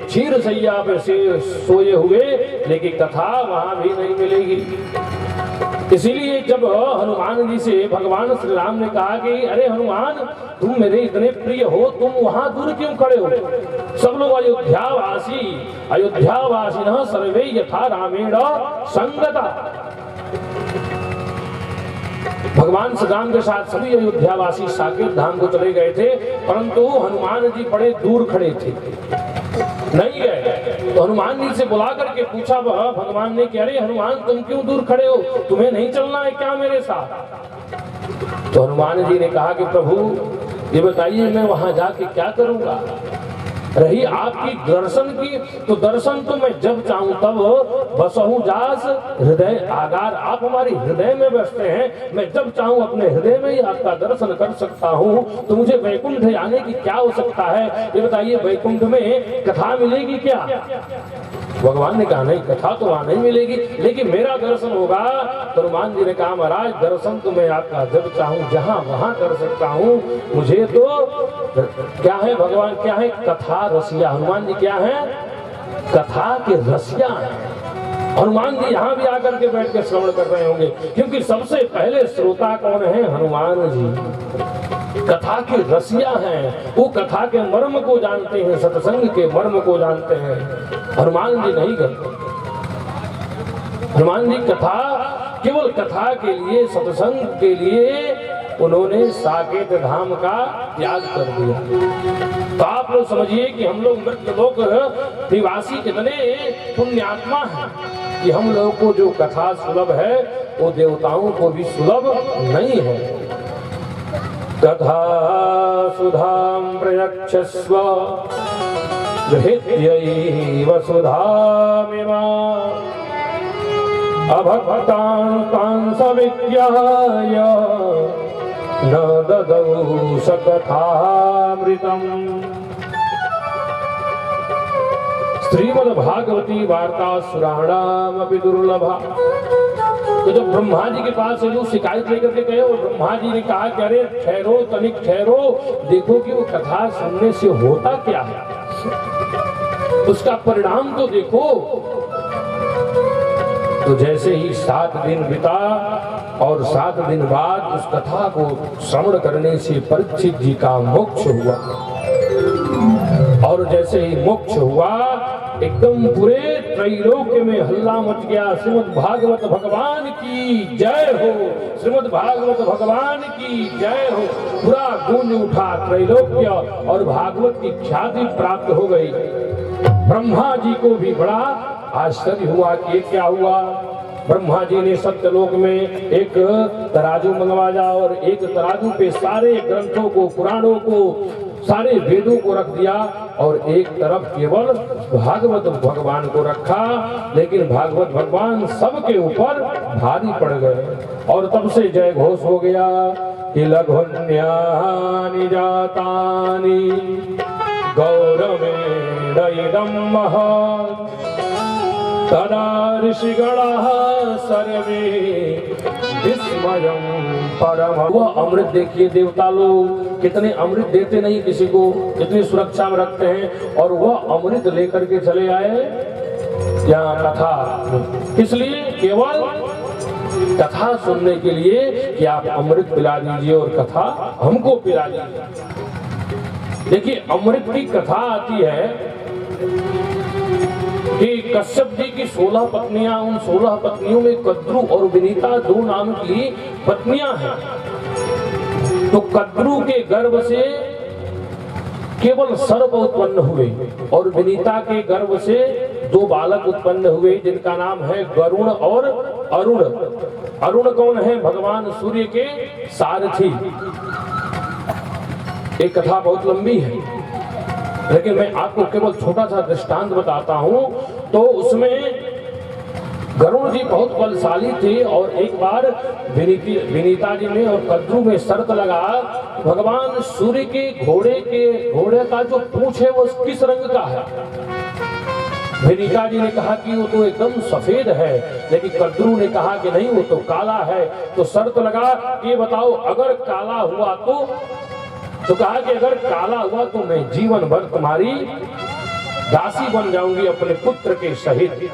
क्षीर सैया पे सोए हुए, लेकिन कथा वहां भी नहीं मिलेगी। इसीलिए जब हनुमान जी से भगवान श्री राम ने कहा कि अरे हनुमान, तुम मेरे इतने प्रिय हो, तुम वहां दूर क्यों खड़े हो? सब लोग अयोध्यावासी न सर्वे यथा रामेण संगता। भगवान श्री राम के साथ सभी अयोध्यावासी साकेत धाम को चले गए थे, परंतु हनुमान जी बड़े दूर खड़े थे, नहीं गए। तो हनुमान जी से बुला करके पूछा भगवान ने कि अरे हनुमान, तुम क्यों दूर खड़े हो? तुम्हें नहीं चलना है क्या मेरे साथ? तो हनुमान जी ने कहा कि प्रभु ये बताइए, मैं वहां जाके क्या करूंगा? रही आपकी दर्शन की, तो दर्शन तो मैं जब चाहूं तब बसहु जास हृदय आगार। आप हमारे हृदय में बसते हैं, मैं जब चाहूं अपने हृदय में ही आपका दर्शन कर सकता हूं। तो मुझे वैकुंठ आने की क्या आवश्यकता है? ये बताइए, वैकुंठ में कथा मिलेगी क्या? भगवान ने कहा नहीं, कथा तो वहां नहीं मिलेगी, लेकिन मेरा दर्शन होगा। तो हनुमान जी ने कहा महाराज, दर्शन तो मैं आपका जब चाहूं जहां वहां कर सकता हूं। मुझे तो क्या है, भगवान क्या है? कथा रसिया। हनुमान जी क्या है? कथा के रसिया हैं। हनुमान जी यहाँ भी आकर के बैठ के श्रवण कर रहे होंगे, क्योंकि सबसे पहले श्रोता कौन है? हनुमान जी कथा के रसिया हैं। वो कथा के मर्म को जानते हैं, सत्संग के मर्म को जानते हैं। हनुमान जी नहीं गए। हनुमान जी कथा, केवल कथा के लिए, सत्संग के लिए उन्होंने साकेत धाम का त्याग कर दिया। तो आप लोग समझिए कि हम लोग मृत्यलोक निवासी कितने पुण्यात्मा हैं कि हम लोगों को जो कथा सुलभ है वो देवताओं को भी सुलभ नहीं है। कथा सुधाम प्रयच्छस्व गृहीत्यैव सुधामिमा अभक्तान् तान् सविज्ञाय न ददौ सकथामृतम्। श्रीमद्भागवती वार्ता सुराणामपि दुर्लभा। तो जब ब्रह्मा जी के पास से लोग शिकायत लेकर के गए और ब्रह्मा जी ने कहा कि अरे ठहरो, तनिक ठहरो, देखो कि वो कथा सुनने से होता क्या है, उसका परिणाम तो देखो। तो जैसे ही 7 दिन बिता और 7 दिन बाद उस कथा को श्रवण करने से परीक्षित जी का मोक्ष हुआ। और जैसे ही मोक्ष हुआ, एकदम पूरे त्रैलोक्य में हल्ला मच गया, श्रीमद् भागवत भगवान की जय हो, श्रीमद् भागवत भगवान की जय हो। पूरा गूंज उठा त्रैलोक्य और भागवत की ख्याति प्राप्त हो गई। ब्रह्मा जी को भी बड़ा आश्चर्य हुआ कि क्या हुआ। ब्रह्मा जी ने सत्यलोक में एक तराजू मंगवाया और एक तराजू पे सारे ग्रंथों को, पुराणों को, सारे वेदों को रख दिया और एक तरफ केवल भागवत भगवान को रखा। लेकिन भागवत भगवान सबके ऊपर भारी पड़ गए और तब से जय घोष हो गया कि लघुन्यानि जातानि गौरवेण इदं महत् तदा ऋषिगणः सर्वे विस्मयं परम। वह अमृत देखिए, देवता लोग कितने अमृत देते नहीं किसी को, कितनी सुरक्षा में रखते हैं, और वह अमृत लेकर के चले आए यहाँ कथा। इसलिए केवल कथा सुनने के लिए कि आप अमृत पिला दीजिए और कथा हमको पिला दीजिए। देखिए, अमृत की कथा आती है कि कश्यप जी की 16 पत्नियां, उन 16 पत्नियों में कद्रु और विनीता 2 नाम की पत्नियां हैं। तो कद्रु के गर्भ से केवल सर्प उत्पन्न हुए और विनीता के गर्भ से 2 बालक उत्पन्न हुए, जिनका नाम है गरुण और अरुण। अरुण कौन है? भगवान सूर्य के सारथी। एक कथा बहुत लंबी है, लेकिन मैं आपको केवल छोटा सा दृष्टांत बताता हूं। तो उसमें गरुड़ जी बहुत बलशाली थे और एक बार विनीता जी में और कद्रु में शर्त लगा, भगवान सूर्य के घोड़े का जो पूंछ है वो किस रंग का है? विनीता जी ने कहा कि वो तो एकदम सफेद है, लेकिन कद्रू ने कहा कि नहीं वो तो काला है। तो शर्त लगा कि बताओ अगर काला हुआ तो कहा कि अगर काला हुआ तो मैं जीवन भर तुम्हारी दासी बन जाऊंगी अपने पुत्र के सहित।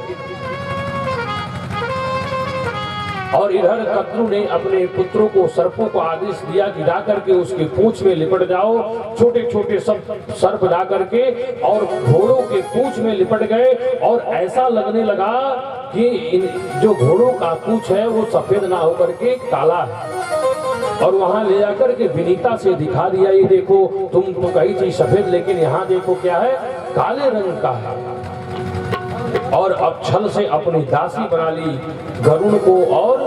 और इधर कद्रू ने अपने पुत्रों को सर्पों को आदेश दिया कि जाकर के उसके पूंछ में लिपट जाओ। छोटे छोटे सब सर्प जाकर के और घोड़ों के पूंछ में लिपट गए और ऐसा लगने लगा कि जो घोड़ों का पूंछ है वो सफेद ना होकर के काला है। और वहां ले जाकर के विनीता से दिखा दिया, ये देखो तुम तो कही थी सफेद, लेकिन यहाँ देखो क्या है, काले रंग का है। और अब छल से अपनी दासी बना ली गरुड़ को और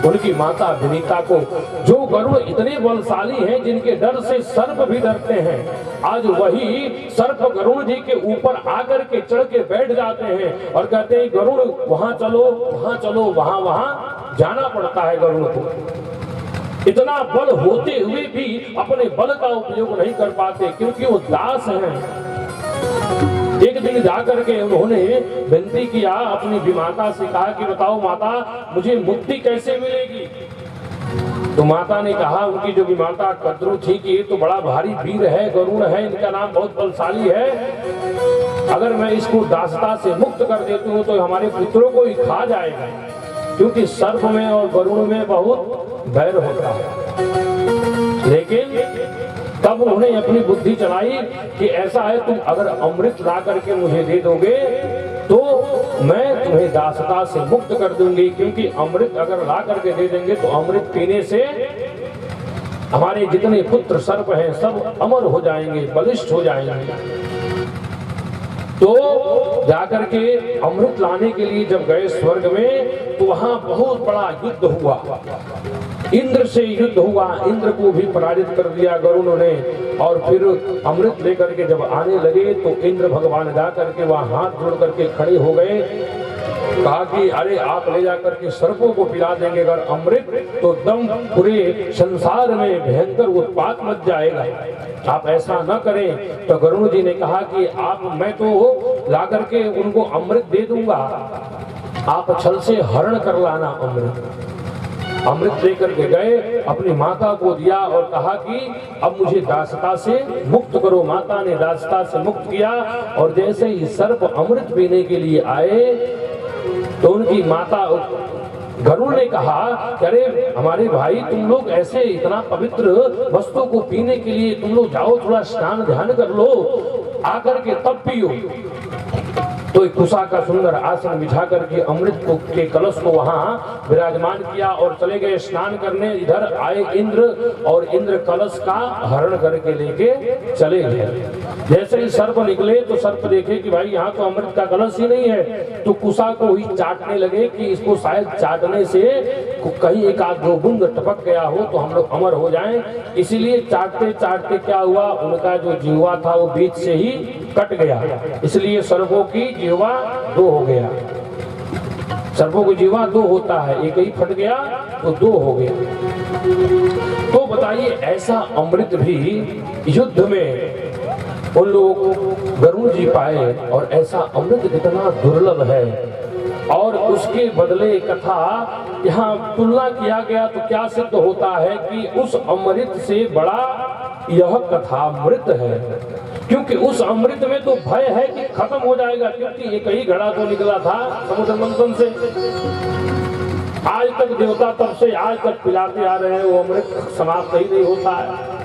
उनकी माता विनीता को। जो गरुड़ इतने बलशाली हैं जिनके डर से सर्प भी डरते हैं, आज वही सर्प गरुड़ जी के ऊपर आकर के चढ़ के बैठ जाते हैं और कहते हैं गरुड़ वहां चलो वहां चलो, वहां वहां जाना पड़ता है गरुड़ को। इतना बल होते हुए भी अपने बल का उपयोग नहीं कर पाते क्योंकि वो दास हैं। एक दिन जाकर के उन्होंने विनती किया अपनी विमाता से, कहा कि बताओ माता मुझे मुक्ति कैसे मिलेगी। तो माता ने कहा, उनकी जो विमाता कद्रू थी कि ये तो बड़ा भारी वीर है, गरुड़ है, इनका नाम बहुत बलशाली है, अगर मैं इसको दासता से मुक्त कर देती हूँ तो हमारे पुत्रों को ही खा जाएगा, क्योंकि सर्प में और गरुड़ में बहुत बैर होता है। लेकिन तब उन्होंने अपनी बुद्धि चलाई कि ऐसा है, तुम अगर अमृत ला करके मुझे दे दोगे तो मैं तुम्हें दासता से मुक्त कर दूंगी, क्योंकि अमृत अगर ला करके दे देंगे तो अमृत पीने से हमारे जितने पुत्र सर्प हैं सब अमर हो जाएंगे, बलिष्ठ हो जाएंगे। तो जाकर के अमृत लाने के लिए जब गए स्वर्ग में तो वहां बहुत बड़ा युद्ध हुआ, इंद्र से युद्ध हुआ, इंद्र को भी पराजित कर दिया गरुड़ ने। और फिर अमृत लेकर के जब आने लगे तो इंद्र भगवान जाकर के वहां हाथ जोड़ करके खड़े हो गए, कहा कि अरे आप ले जाकर के सर्पों को पिला देंगे अगर अमृत तो दम पूरे संसार में भयंकर उत्पात मच जाएगा, आप ऐसा न करें। तो गरुड़ जी ने कहा कि मैं तो ला करके उनको अमृत दे दूंगा, आप छल से हरण कर लाना अमृत। अमृत लेकर के गए, अपनी माता को दिया और कहा कि अब मुझे दासता से मुक्त करो। माता ने दासता से मुक्त किया और जैसे ही सर्प अमृत पीने के लिए आए तो उनकी माता गरुड़ ने कहा कि अरे हमारे भाई तुम लोग ऐसे इतना पवित्र वस्तु को पीने के लिए तुम लोग जाओ, थोड़ा स्नान ध्यान कर लो, आकर के तब पियो। तो एक कुशा का सुंदर आसन बिछा करके अमृत के कलश को वहां विराजमान किया और चले गए स्नान करने। इधर आए इंद्र और इंद्र कलश का हरण करके लेके चले गए। जैसे ही सर्प निकले तो सर्प देखे कि भाई यहाँ तो अमृत का कलश ही नहीं है, तो कुशा को ही चाटने लगे कि इसको शायद चाटने से कहीं एक आध दो बूंद टपक गया हो तो हम लोग अमर हो जाएं। इसीलिए चाटते चाटते क्या हुआ, उनका जो जीवा था वो बीच से ही कट गया, इसलिए सर्पों की जीवा दो हो गया। सर्पों की जीवा दो होता है, एक ही फट गया तो दो हो गया। तो बताइए ऐसा अमृत भी युद्ध में उन लोग गरुड़ जी पाए, और ऐसा अमृत कितना दुर्लभ है। और उसके बदले कथा यहाँ तुलना किया गया तो क्या सिद्ध होता है कि उस अमृत से बड़ा यह कथामृत है, क्योंकि उस अमृत में तो भय है कि खत्म हो जाएगा, क्योंकि एक ही घड़ा तो निकला था समुद्र मंथन से। आज तक देवता तब से आज तक पिलाते आ रहे हैं, वो अमृत समाप्त ही नहीं होता है।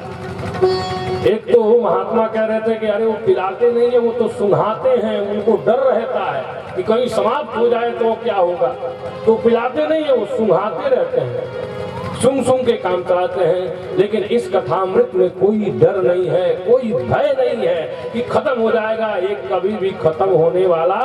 एक तो महात्मा कह रहे थे कि अरे वो पिलाते नहीं है, वो तो सुंघाते हैं, उनको डर रहता है कि कहीं समाप्त हो जाए तो क्या होगा, तो पिलाते नहीं है, वो सुंघाते रहते हैं, सुंग सुंग के काम चलाते हैं। लेकिन इस कथामृत में कोई डर नहीं है, कोई भय नहीं है कि खत्म हो जाएगा, एक कभी भी खत्म होने वाला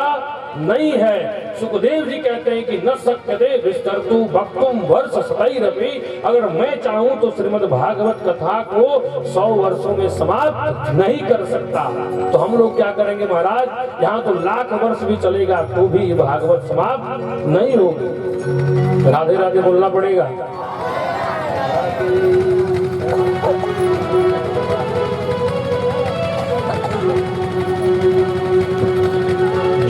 नहीं है। सुखदेव जी कहते हैं कि न शक्यते विस्तरतु वक्तुम वर्ष शतैरपि, अगर मैं चाहूं तो श्रीमद् भागवत कथा को 100 वर्षों में समाप्त नहीं कर सकता। तो हम लोग क्या करेंगे महाराज, यहाँ तो लाख वर्ष भी चलेगा तो भी भागवत समाप्त नहीं होगी। राधे राधे बोलना पड़ेगा।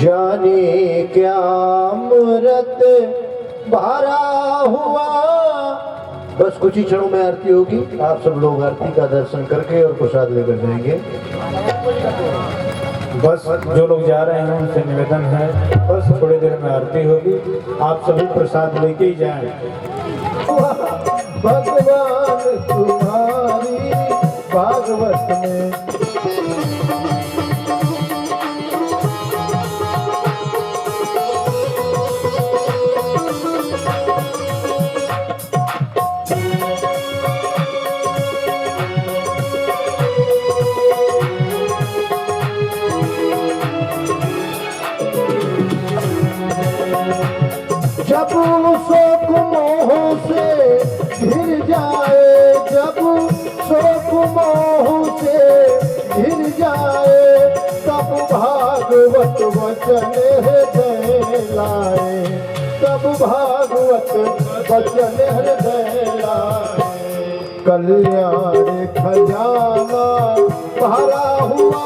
जाने क्या अमृत भरा हुआ। बस कुछ ही क्षणों में आरती होगी। आप सब लोग आरती का दर्शन करके और प्रसाद लेकर जाएंगे। बस जो लोग जा रहे हैं उनसे निवेदन है, बस थोड़ी देर में आरती होगी, आप सभी प्रसाद लेके ही जाएं। भगवान तुम्हारी भागवत में जब शोक मोह से घिर जाए, जब शोक मोह से घिर जाए, तब भागवत वचन हृदय लाए, तब भागवत वचन हृदय लाए। कल्याण खजाना भरा हुआ,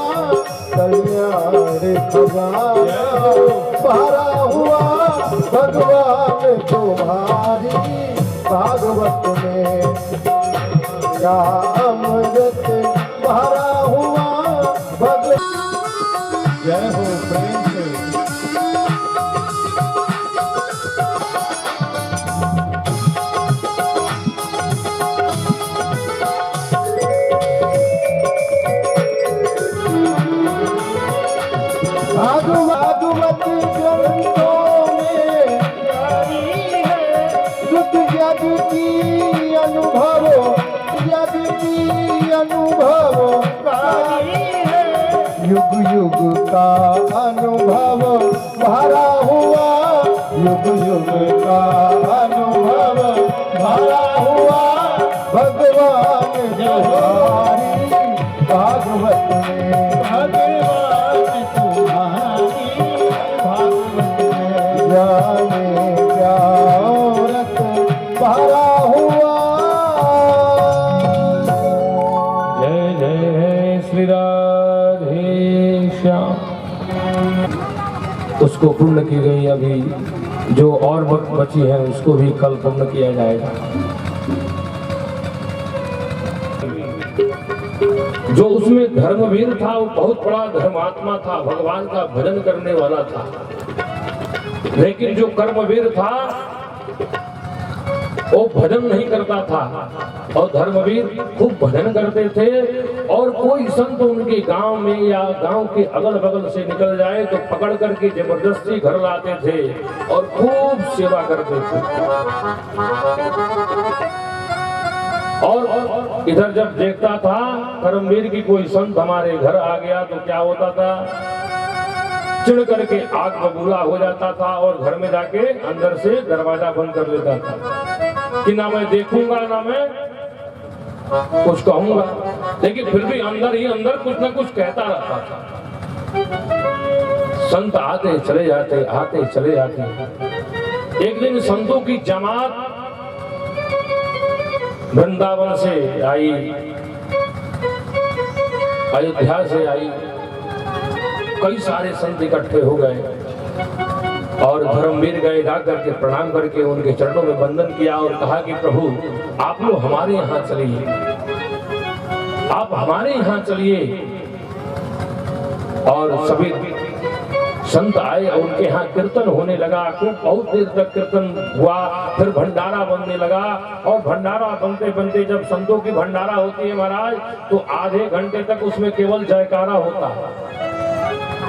कल्याण खजाना भरा हुआ, भगवान तुम्हारी भागवत में क्या अमृत भरा हुआ। भगवान जय हो प्रेम से। भागवत ग्रंथों में शुद्ध यज्ञ की अनुभव, यज्ञ की अनुभव, युग युग का अनुभव भरा हुआ, युग युग का अनुभव भरा हुआ। भगवान तुम्हारी भागवत में, भगवान तुम्हारी भागवत में जाने क्या औरत भरा हुआ। जय जय श्री राधे श्याम। उसको पूर्ण की गई, अभी जो और वक्त बची है उसको भी कल पूर्ण किया जाएगा। जो उसमें धर्मवीर था वो बहुत बड़ा धर्मात्मा था, भगवान का भजन करने वाला था। लेकिन जो कर्मवीर था वो भजन नहीं करता था, और धर्मवीर खूब भजन करते थे। और कोई संत उनके गांव में या गांव के अगल बगल से निकल जाए तो पकड़ करके जबरदस्ती घर लाते थे और खूब सेवा करते थे। और इधर जब देखता था कर्मवीर की कोई संत हमारे घर आ गया तो क्या होता था, चिढ़ करके आग बबूला हो जाता था और घर में जाके अंदर से दरवाजा बंद कर लेता था कि ना मैं देखूंगा ना मैं कुछ कहूंगा। लेकिन फिर भी अंदर ही अंदर कुछ ना कुछ कहता रहता था। संत आते चले जाते, आते चले जाते। एक दिन संतों की जमात वृंदावन से आई, अयोध्या से आई, कई सारे संत इकट्ठे हो गए और धर्मवीर गए, जाकर के प्रणाम करके उनके चरणों में वंदन किया और कहा कि प्रभु आप लोग हमारे यहाँ चलिए, आप हमारे यहाँ चलिए। और सभी संत आए और उनके यहाँ कीर्तन होने लगा। खूब बहुत देर तक कीर्तन हुआ, फिर भंडारा बनने लगा। और भंडारा बनते बनते जब संतों की भंडारा होती है महाराज, तो आधे घंटे तक उसमें केवल जयकारा होता है।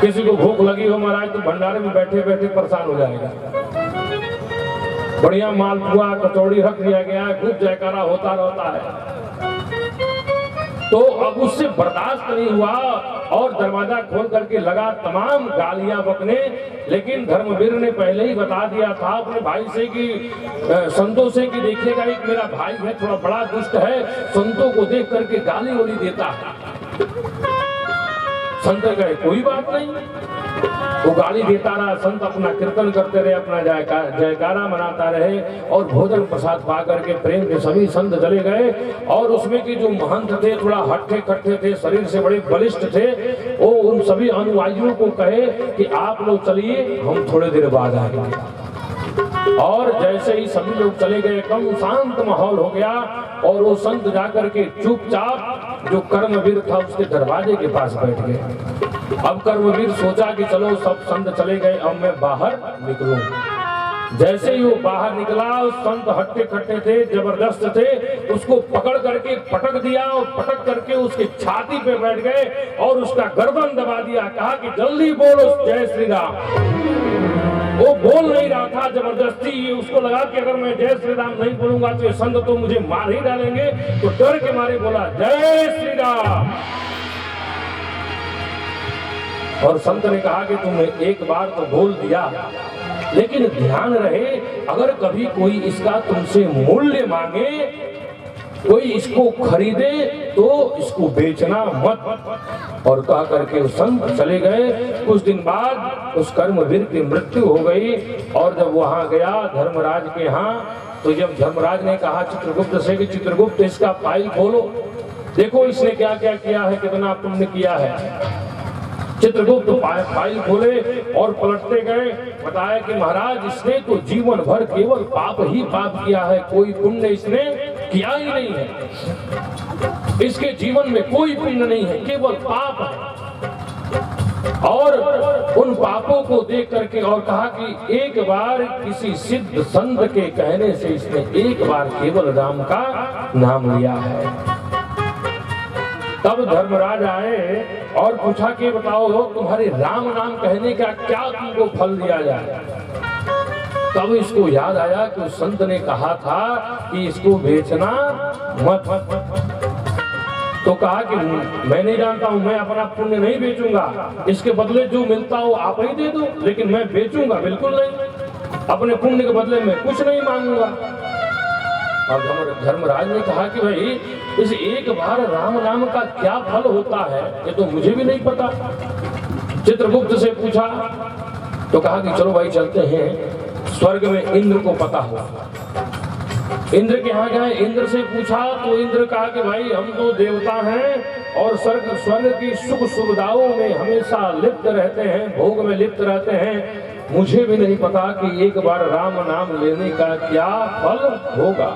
किसी को भूख लगी हो महाराज तो भंडारे में बैठे बैठे परेशान हो जाएगा। बढ़िया मालपुआ कचौड़ी रख दिया गया है, खूब जयकारा होता रहता है। तो अब उससे बर्दाश्त नहीं हुआ और दरवाजा खोल करके लगा तमाम गालियां बकने। लेकिन धर्मवीर ने पहले ही बता दिया था अपने भाई से कि संतों से कि देखिएगा एक मेरा भाई है, थोड़ा बड़ा दुष्ट है, संतों को देख करके गाली वाली देता है। संत कहे कोई बात नहीं, वो गाली देता रहा, संत अपना कीर्तन करते रहे, अपना जयकारा मनाता रहे और भोजन प्रसाद पा करके प्रेम के सभी संत चले गए। और उसमें के जो महंत थे थोड़ा हट्टे कट्टे थे, शरीर से बड़े बलिष्ठ थे, वो उन सभी अनुयायियों को कहे कि आप लोग चलिए, हम थोड़े देर बाद आएंगे। और जैसे ही सभी लोग चले गए, कम शांत माहौल हो गया और वो संत जाकर के चुपचाप जो कर्मवीर था उसके दरवाजे के पास बैठ गए। अब कर्मवीर सोचा कि चलो सब संत चले गए, अब मैं बाहर निकलूं। जैसे ही वो बाहर निकला, उस संत हट्टे कट्टे थे, जबरदस्त थे, उसको पकड़ करके पटक दिया और पटक करके उसकी छाती पे बैठ गए और उसका गर्दन दबा दिया। कहा कि जल्दी बोलो जय श्री राम। वो बोल नहीं रहा था, जबरदस्ती उसको लगा कि अगर मैं जय श्री राम नहीं बोलूंगा तो ये संत तो मुझे मार ही डालेंगे, तो डर के मारे बोला जय श्री राम। और संत ने कहा कि तुमने एक बार तो बोल दिया, लेकिन ध्यान रहे अगर कभी कोई इसका तुमसे मूल्य मांगे, कोई इसको खरीदे तो इसको बेचना मत। और कहा करके उस संत चले गए। कुछ दिन बाद उस कर्मवीर की मृत्यु हो गई। और जब वहां गया धर्मराज के यहाँ, तो जब धर्मराज ने कहा चित्रगुप्त से कि चित्रगुप्त इसका फाइल खोलो, देखो इसने क्या क्या किया है, कितना पुण्य किया है। चित्रगुप्त फाइल खोले और पलटते गए, बताया कि महाराज इसने तो जीवन भर केवल पाप ही पाप किया है, कोई पुण्य इसने किया ही नहीं है। इसके जीवन में कोई पुण्य नहीं है, केवल पाप है। और उन पापों को देख करके और कहा कि एक बार किसी सिद्ध संत के कहने से इसने एक बार केवल राम का नाम लिया है। तब धर्मराज आए और पूछा कि बताओ तुम्हारे राम नाम कहने का क्या तुमको फल दिया जाए। तब इसको याद आया कि उस संत ने कहा था कि इसको बेचना मत। तो कहा कि मैं नहीं जानता हूं, मैं अपना पुण्य नहीं बेचूंगा, इसके बदले जो मिलता हो आप ही दे दो, लेकिन मैं बेचूंगा बिल्कुल नहीं, अपने पुण्य के बदले में कुछ नहीं मांगूंगा। और धर्मराज ने कहा कि भाई इस एक बार राम नाम का क्या फल होता है, ये तो मुझे भी नहीं पता। चित्रगुप्त से पूछा तो कहा कि चलो भाई चलते हैं, स्वर्ग में इंद्र को पता हो। इंद्र के यहाँ गए, इंद्र से पूछा तो इंद्र कहा कि भाई हम तो देवता हैं और स्वर्ग की सुख सुविधाओं में हमेशा लिप्त रहते हैं, भोग में लिप्त रहते हैं, मुझे भी नहीं पता कि एक बार राम नाम लेने का क्या फल होगा।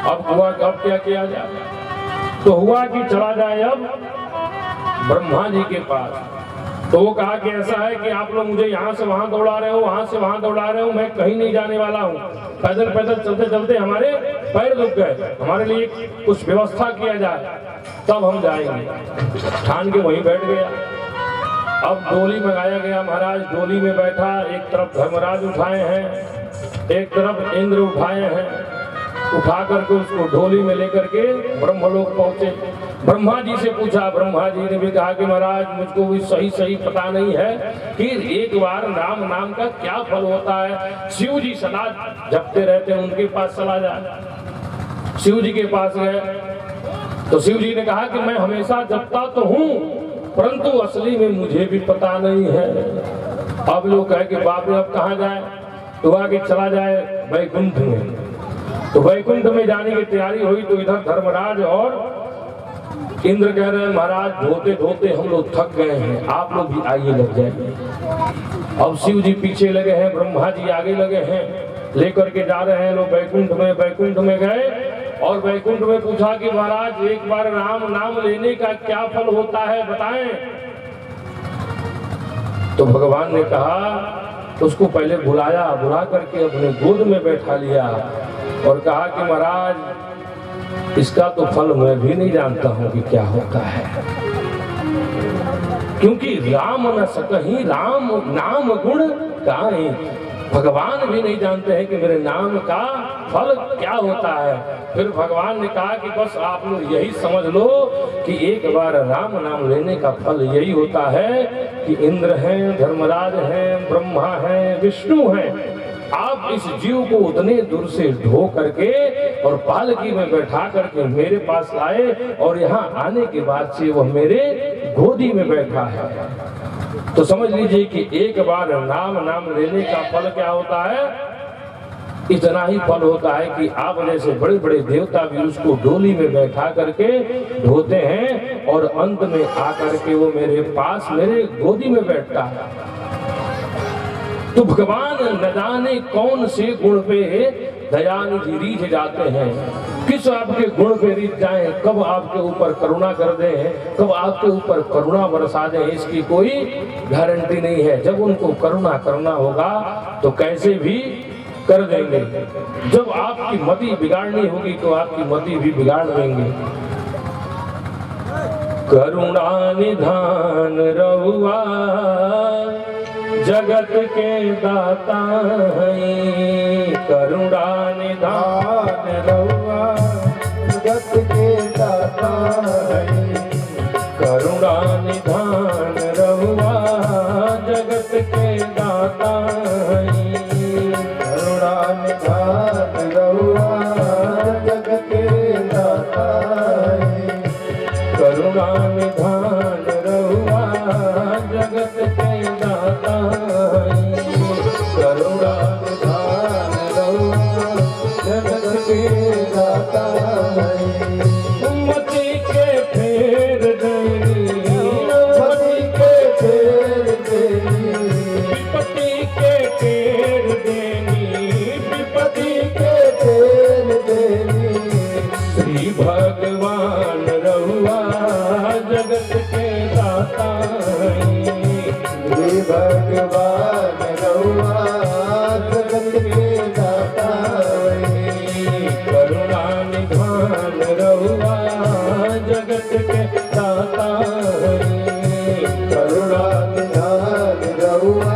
अब हुआ कब क्या किया जाए, तो हुआ कि चला जाए अब ब्रह्मा जी के पास। तो वो कहा कि ऐसा है कि आप लोग मुझे यहाँ से वहां दौड़ा रहे हो, वहां से वहां दौड़ा रहे हो, मैं कहीं नहीं जाने वाला हूँ। पैदल पैदल चलते चलते हमारे पैर दुख गए, हमारे लिए कुछ व्यवस्था किया जाए तब हम जाएंगे। ठान के वहीं बैठ गया। अब डोली मंगाया गया, महाराज डोली में बैठा, एक तरफ धर्मराज उठाए हैं, एक तरफ इंद्र उठाए हैं। उठा करके उसको डोली में लेकर के ब्रह्मलोक पहुंचे। ब्रह्मा जी से पूछा, ब्रह्मा जी ने भी कहा कि महाराज मुझको भी सही पता नहीं है कि एक बार राम नाम का क्या फल होता है। शिव जी सदा जपते रहते हैं, उनके पास चला जाए। शिव जी के पास गए तो शिव जी ने कहा कि मैं हमेशा जपता तो हूँ, परंतु असली में मुझे भी पता नहीं है। अब लोग कहे कि बाप रे अब कहाँ जाए, तो आगे चला जाए वैकुंठ में। तो वैकुंठ में जाने की तैयारी हुई तो इधर धर्मराज और इंद्र कह रहे हैं महाराज धोते धोते हम लोग थक गए हैं, आप लोग भी आइए लग जाइए। अब शिव जी पीछे लगे हैं, ब्रह्मा जी आगे लगे हैं, लेकर के जा रहे हैं लोग वैकुंठ में। वैकुंठ में गए और वैकुंठ में पूछा कि महाराज एक बार राम नाम लेने का क्या फल होता है बताएं। तो भगवान ने कहा, उसको पहले बुलाया, बुला करके अपने गोद में बैठा लिया और कहा कि महाराज इसका तो फल मैं भी नहीं जानता हूं कि क्या होता है, क्योंकि राम न सकहि राम नाम गुण गाएं। भगवान भी नहीं जानते हैं कि मेरे नाम का फल क्या होता है। फिर भगवान ने कहा कि बस आप लोग यही समझ लो कि एक बार राम नाम लेने का फल यही होता है कि इंद्र हैं, धर्मराज हैं, ब्रह्मा हैं, विष्णु हैं, आप इस जीव को उतने दूर से ढो करके और पालकी में बैठा करके मेरे पास लाए और यहाँ आने के बाद से वह मेरे गोदी में बैठा है। तो समझ लीजिए कि एक बार नाम लेने का फल क्या होता है, इतना ही फल होता है कि आप जैसे बड़े बड़े देवता भी उसको डोली में बैठा करके ढोते हैं और अंत में आकर के वो मेरे पास मेरे गोदी में बैठता है। तो भगवान न जाने कौन से गुण पे दयानिधि रीझ जाते हैं, किस आपके गुण पे रीझ जाए, कब आपके ऊपर करुणा कर दे, कब आपके ऊपर करुणा बरसा दे, इसकी कोई गारंटी नहीं है। जब उनको करुणा करना होगा तो कैसे भी कर देंगे, जब आपकी मति बिगाड़नी होगी तो आपकी मति भी बिगाड़ देंगे। करुणा निधान रहुआ जगत के दाता हैं, करुणा निधान रहुआ जगत के दाता हैं, करुणा निधान रहुआ जगत के दाता हैं, करुणा निधान रहुआ जगत के दाता हैं, करुणा निधान रहुआ जगत के दाता हैं, करुणा निधान रहुआ जगत के दाता हैं। मति के फेर देनी, मति के फेर देनी, विपत्ति के फेर देनी, विपत्ति के फेर देनी, श्री भगवान रहुआ जगत के दाता हैं, श्री भगवान रहुआ जगत के दाता हैं, करुणा निधान रहुआ जगत के दाता हैं, करुणा निधान रहुआ।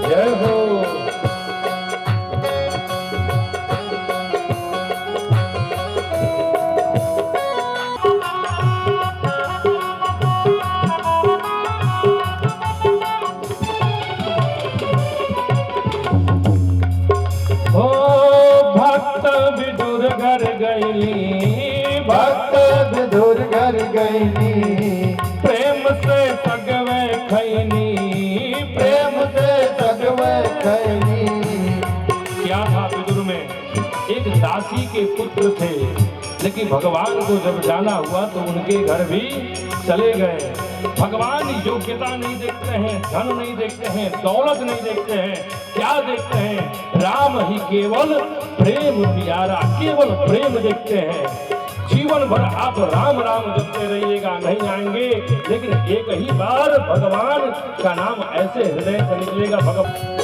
जय हो। हो भक्त विदुर घर गईली, भक्त विधुर घर गईनी, प्रेम से सगवे खैनी, प्रेम से सगवे खैनी। क्या था विदुर में, एक दासी के पुत्र थे, लेकिन भगवान को जब जाना हुआ तो उनके घर भी चले गए। भगवान योग्यता नहीं देखते हैं, धन नहीं देखते हैं, दौलत नहीं देखते हैं, क्या देखते हैं, राम ही केवल प्रेम प्यारा, केवल प्रेम देखते हैं। जीवन भर आप राम राम जपते रहिएगा, नहीं आएंगे, लेकिन एक ही बार भगवान का नाम ऐसे हृदय से निकलेगा। भगवान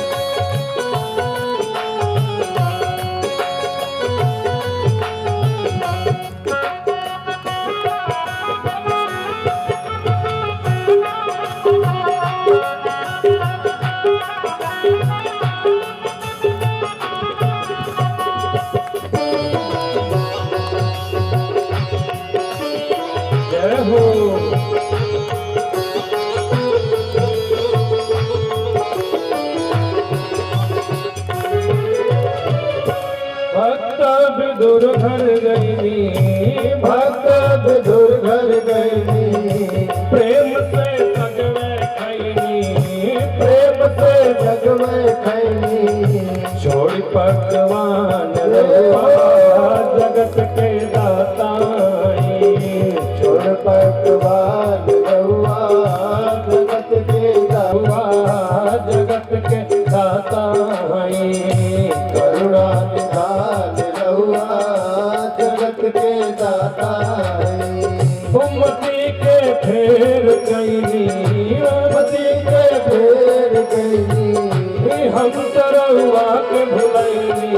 जय हो। भक्त विदुर घर गईनी, भक्त विधुर घर गईनी, प्रेम से सगवे खैनी, प्रेम से सगवे खैनी। छोड़ पकवान रहुआ जगत के दाता हैं, छोड़ पकवान रहुआ जगत के दाता, जगत के दाता हैं, करुणा निधान रहुआ जगत के दाता हैं। मति के फेर गईनी, मति के फेर गईनी, हम तरहुआ के भुलैनी,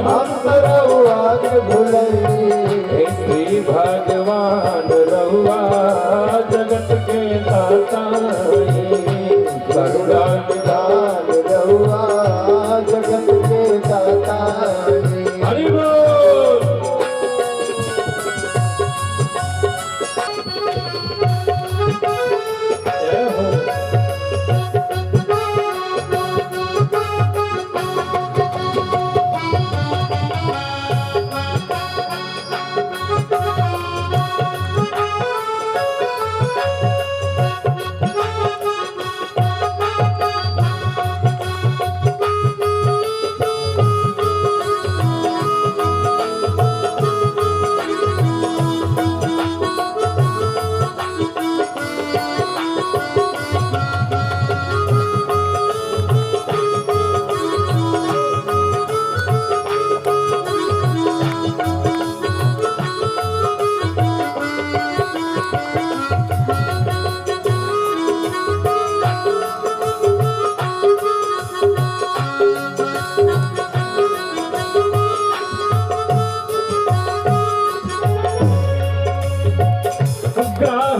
हम रहुआ के भुलैनी। श्री भगवान रहुआ जगत के दाता हैं, करुणा निधान रहुआ जगत के दाता हैं। हरि बोल।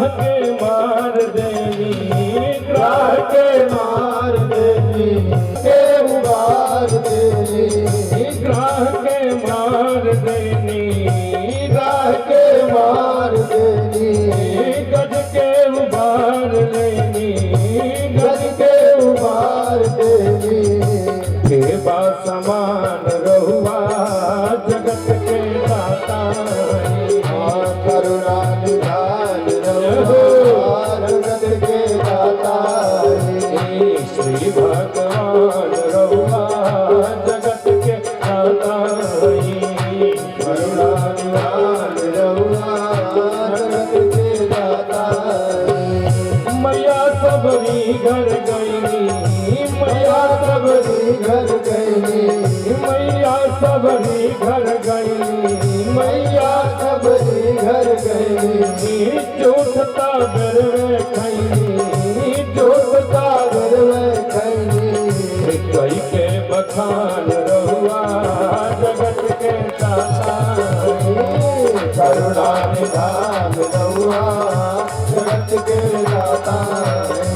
ग्राह के मार देनी, ग्राह के मार देनी, के उबार देनी, ग्राह के मार देनी, ग्राह के मार देनी, गज के उबार लेनी, गज के उबार देनी, के बा समान रहुआ जगत के दाता। करुणा निधान रहुआ जगत के दाता। श्री भगवान रहुआ जगत के दाता। करुणा निधान रहुआ जगत के दाता। मैया सबरी घर गईनी, मैया सबरी घर गईनी, मैया सबरी घर गईनी, मैया सबरी घर गईनी, चौथता गरवे खैनी, चौथता गरवे खैनी, कई के बखान रहुआ जगत के दाता। करुणा निधान रहुआ जगत के दाता।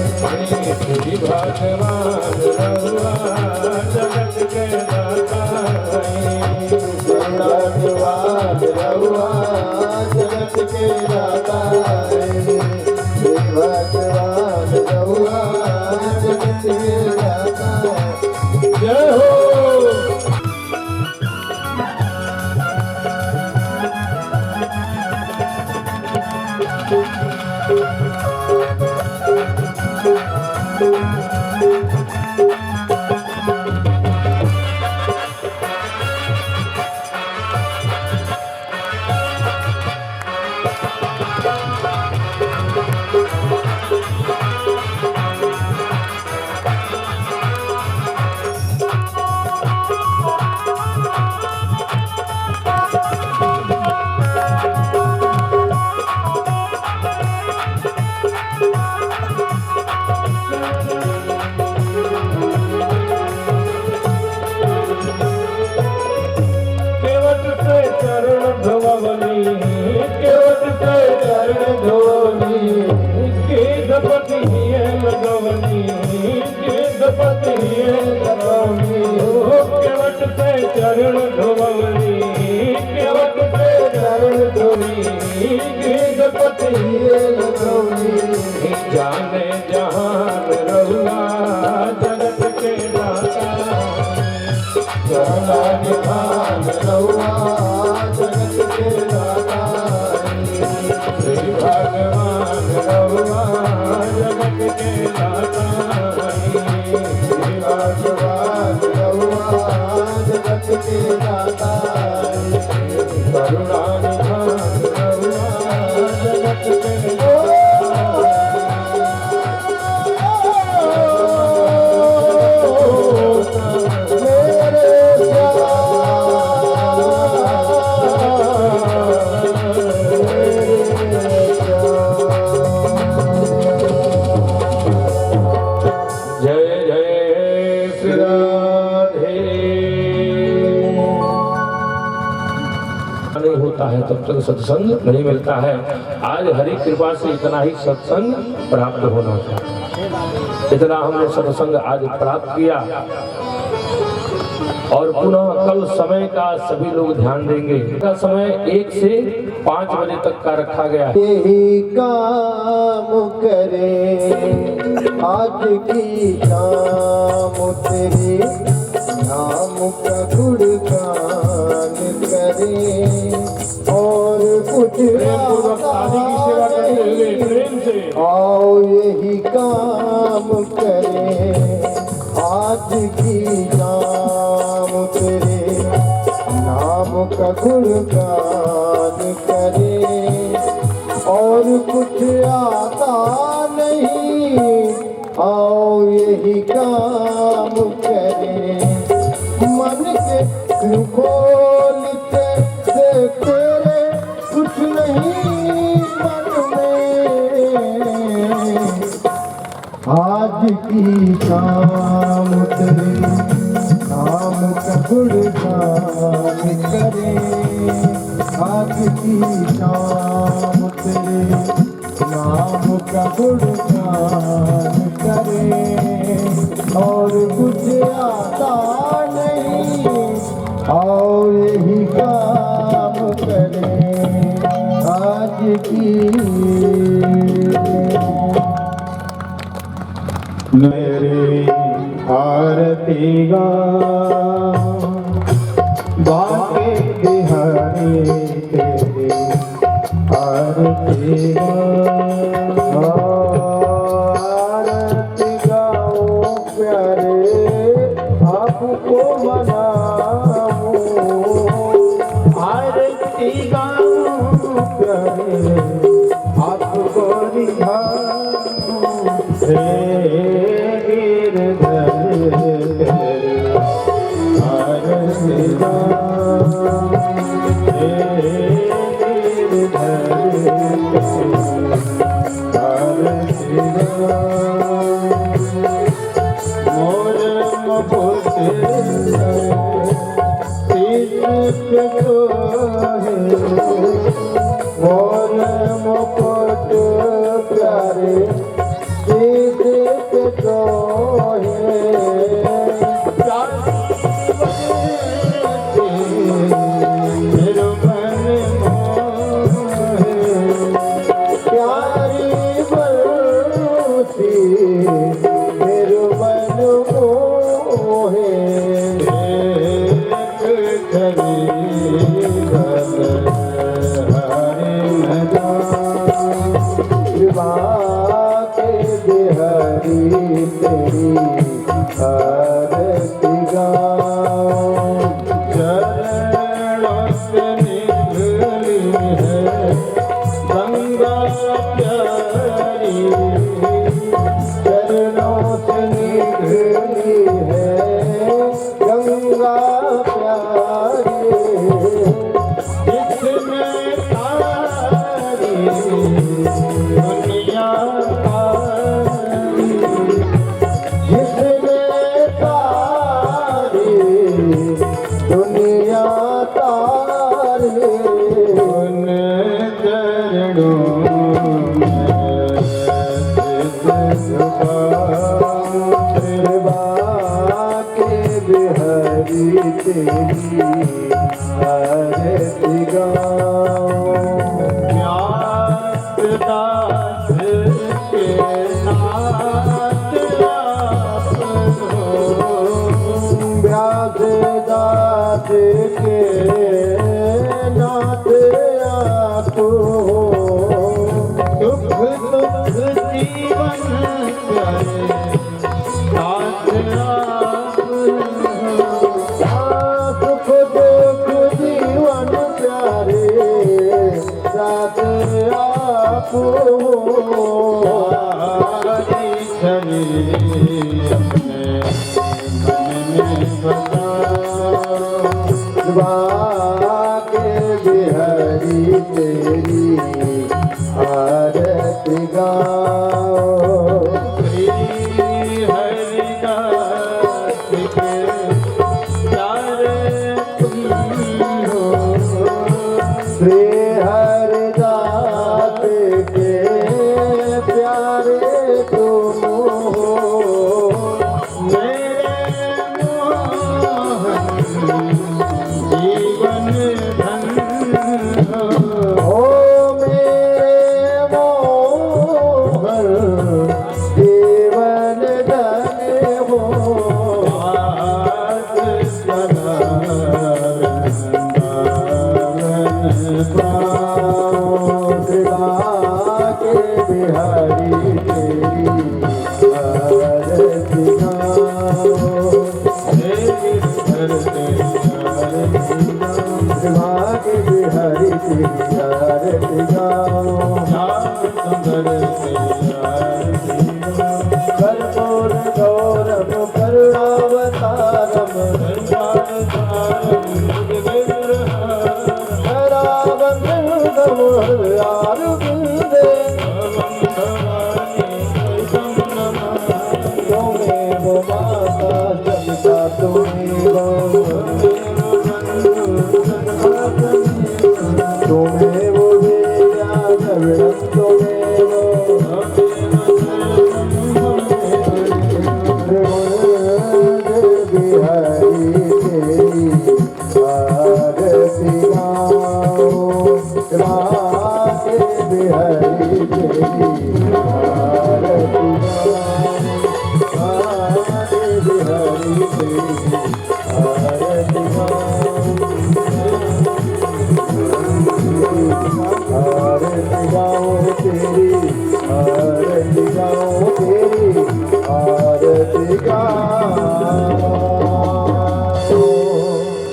श्री भगवान रहुआ जगत के दाता। करुणा निधान रहुआ जगत के दाता। भगवान रहुआ जगत के दाता। जय हो। केवट से चरण धोवनी, केवट से चरण धोवनी, गिद्धपति लगवनी, गिद्धपति लगवनी। केवट से चरण धोवनी, केवट से चरण धोवनी, गिद्धपति लगवनी। जाने जहान रहुआ जगत के दाता। करुणा निधान रहुआ जगत के दाता। श्री भगवान रहुआ जगत के दाता। श्री भगवान रहुआ जगत के दाता। करुणा निधान रहुआ जगत के दाता। जय जय श्री राधे। नहीं होता है तब तक सत्संग नहीं मिलता है। आज हरि कृपा से इतना ही सत्संग प्राप्त होना चाहिए। इतना हमने सत्संग आज प्राप्त किया और पुनः कल समय का सभी लोग ध्यान देंगे। का समय 1 से 5 बजे तक का रखा गया है। यही काम करे आज की शाम तेरे नाम का गुणगान करे और कुछ प्रेम पूर्वक शादी की सेवा करते हुए प्रेम से आओ यही काम करे आज की शाम तेरे नाम का गुणगान करे और कुछ आता नहीं आओ यही काम करे मन के खोलते से तेरे कुछ नहीं मन में आज की शाम तेरे नाम का गुणगान करे आज की शाम तेरे नाम गुणगान करें और कुछ आता नहीं और यही काम करें आज की मेरी आरती गा बाके बिहारी तेरी आरती गाओ प्यारे आपको मनाओ आरती गाओ प्यारे आपको रिझाओ गिरधर तेरे आरती मोर मुकुट मोर मुकुट प्यारे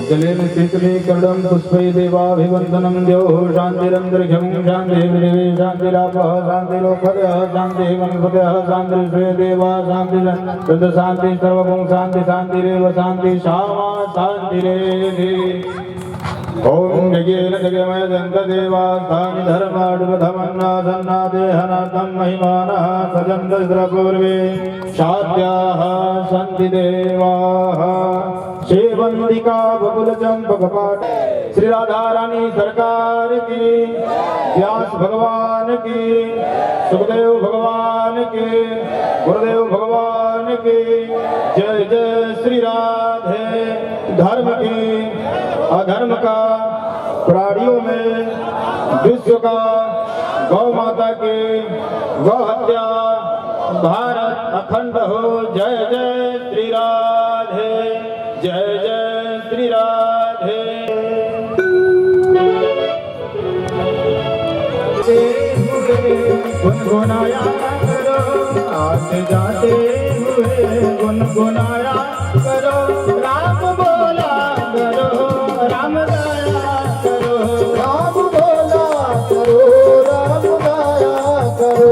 जलेन शीतले कर्णं पुष्पै देवाभिवन्दनं द्यौः शान्तिरन्तरिक्षं शान्तिर्देवे शान्तिरापः शान्तिरोपदयः शान्तिर्वनस्पतयः शान्तिर्श्वे देवा शान्तिः शान्ति सर्वभूम शान्ति शान्तिरेव शान्ति श्यामा शान्तिरेधि ओम जगेन जगमय जन्तदेवास्तानि धर्माडुपधमन्नासन्नादेहनाथं महिमानः सजन्तस्रपूर्वे शाद्याः सन्ति देवाः शेवंतिका बकुल चंपक पाठ श्री राधा रानी सरकार की, व्यास भगवान की, सुखदेव भगवान की, गुरुदेव भगवान की जय जय श्री राधे। धर्म की अधर्म का प्राणियों में विश्व का गौ माता की गौ हत्या भारत अखंड हो। जय जय श्री राधे जय जय श्री राधे। गुनगुनाया करो आते जाते हुए गुनगुनाया करो राम बोला करो राम गाया करो राम बोला करो राम गाया करो।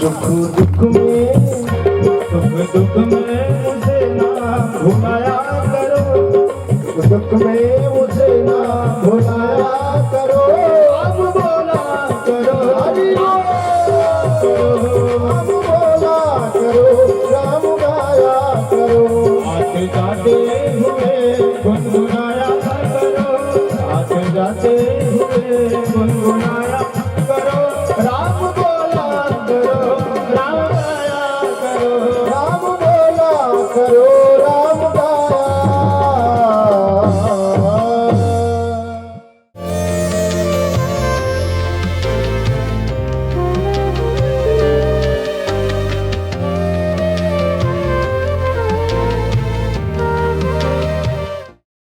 सुख दुख में मुझे ना घुमाया करो, सुख दुख में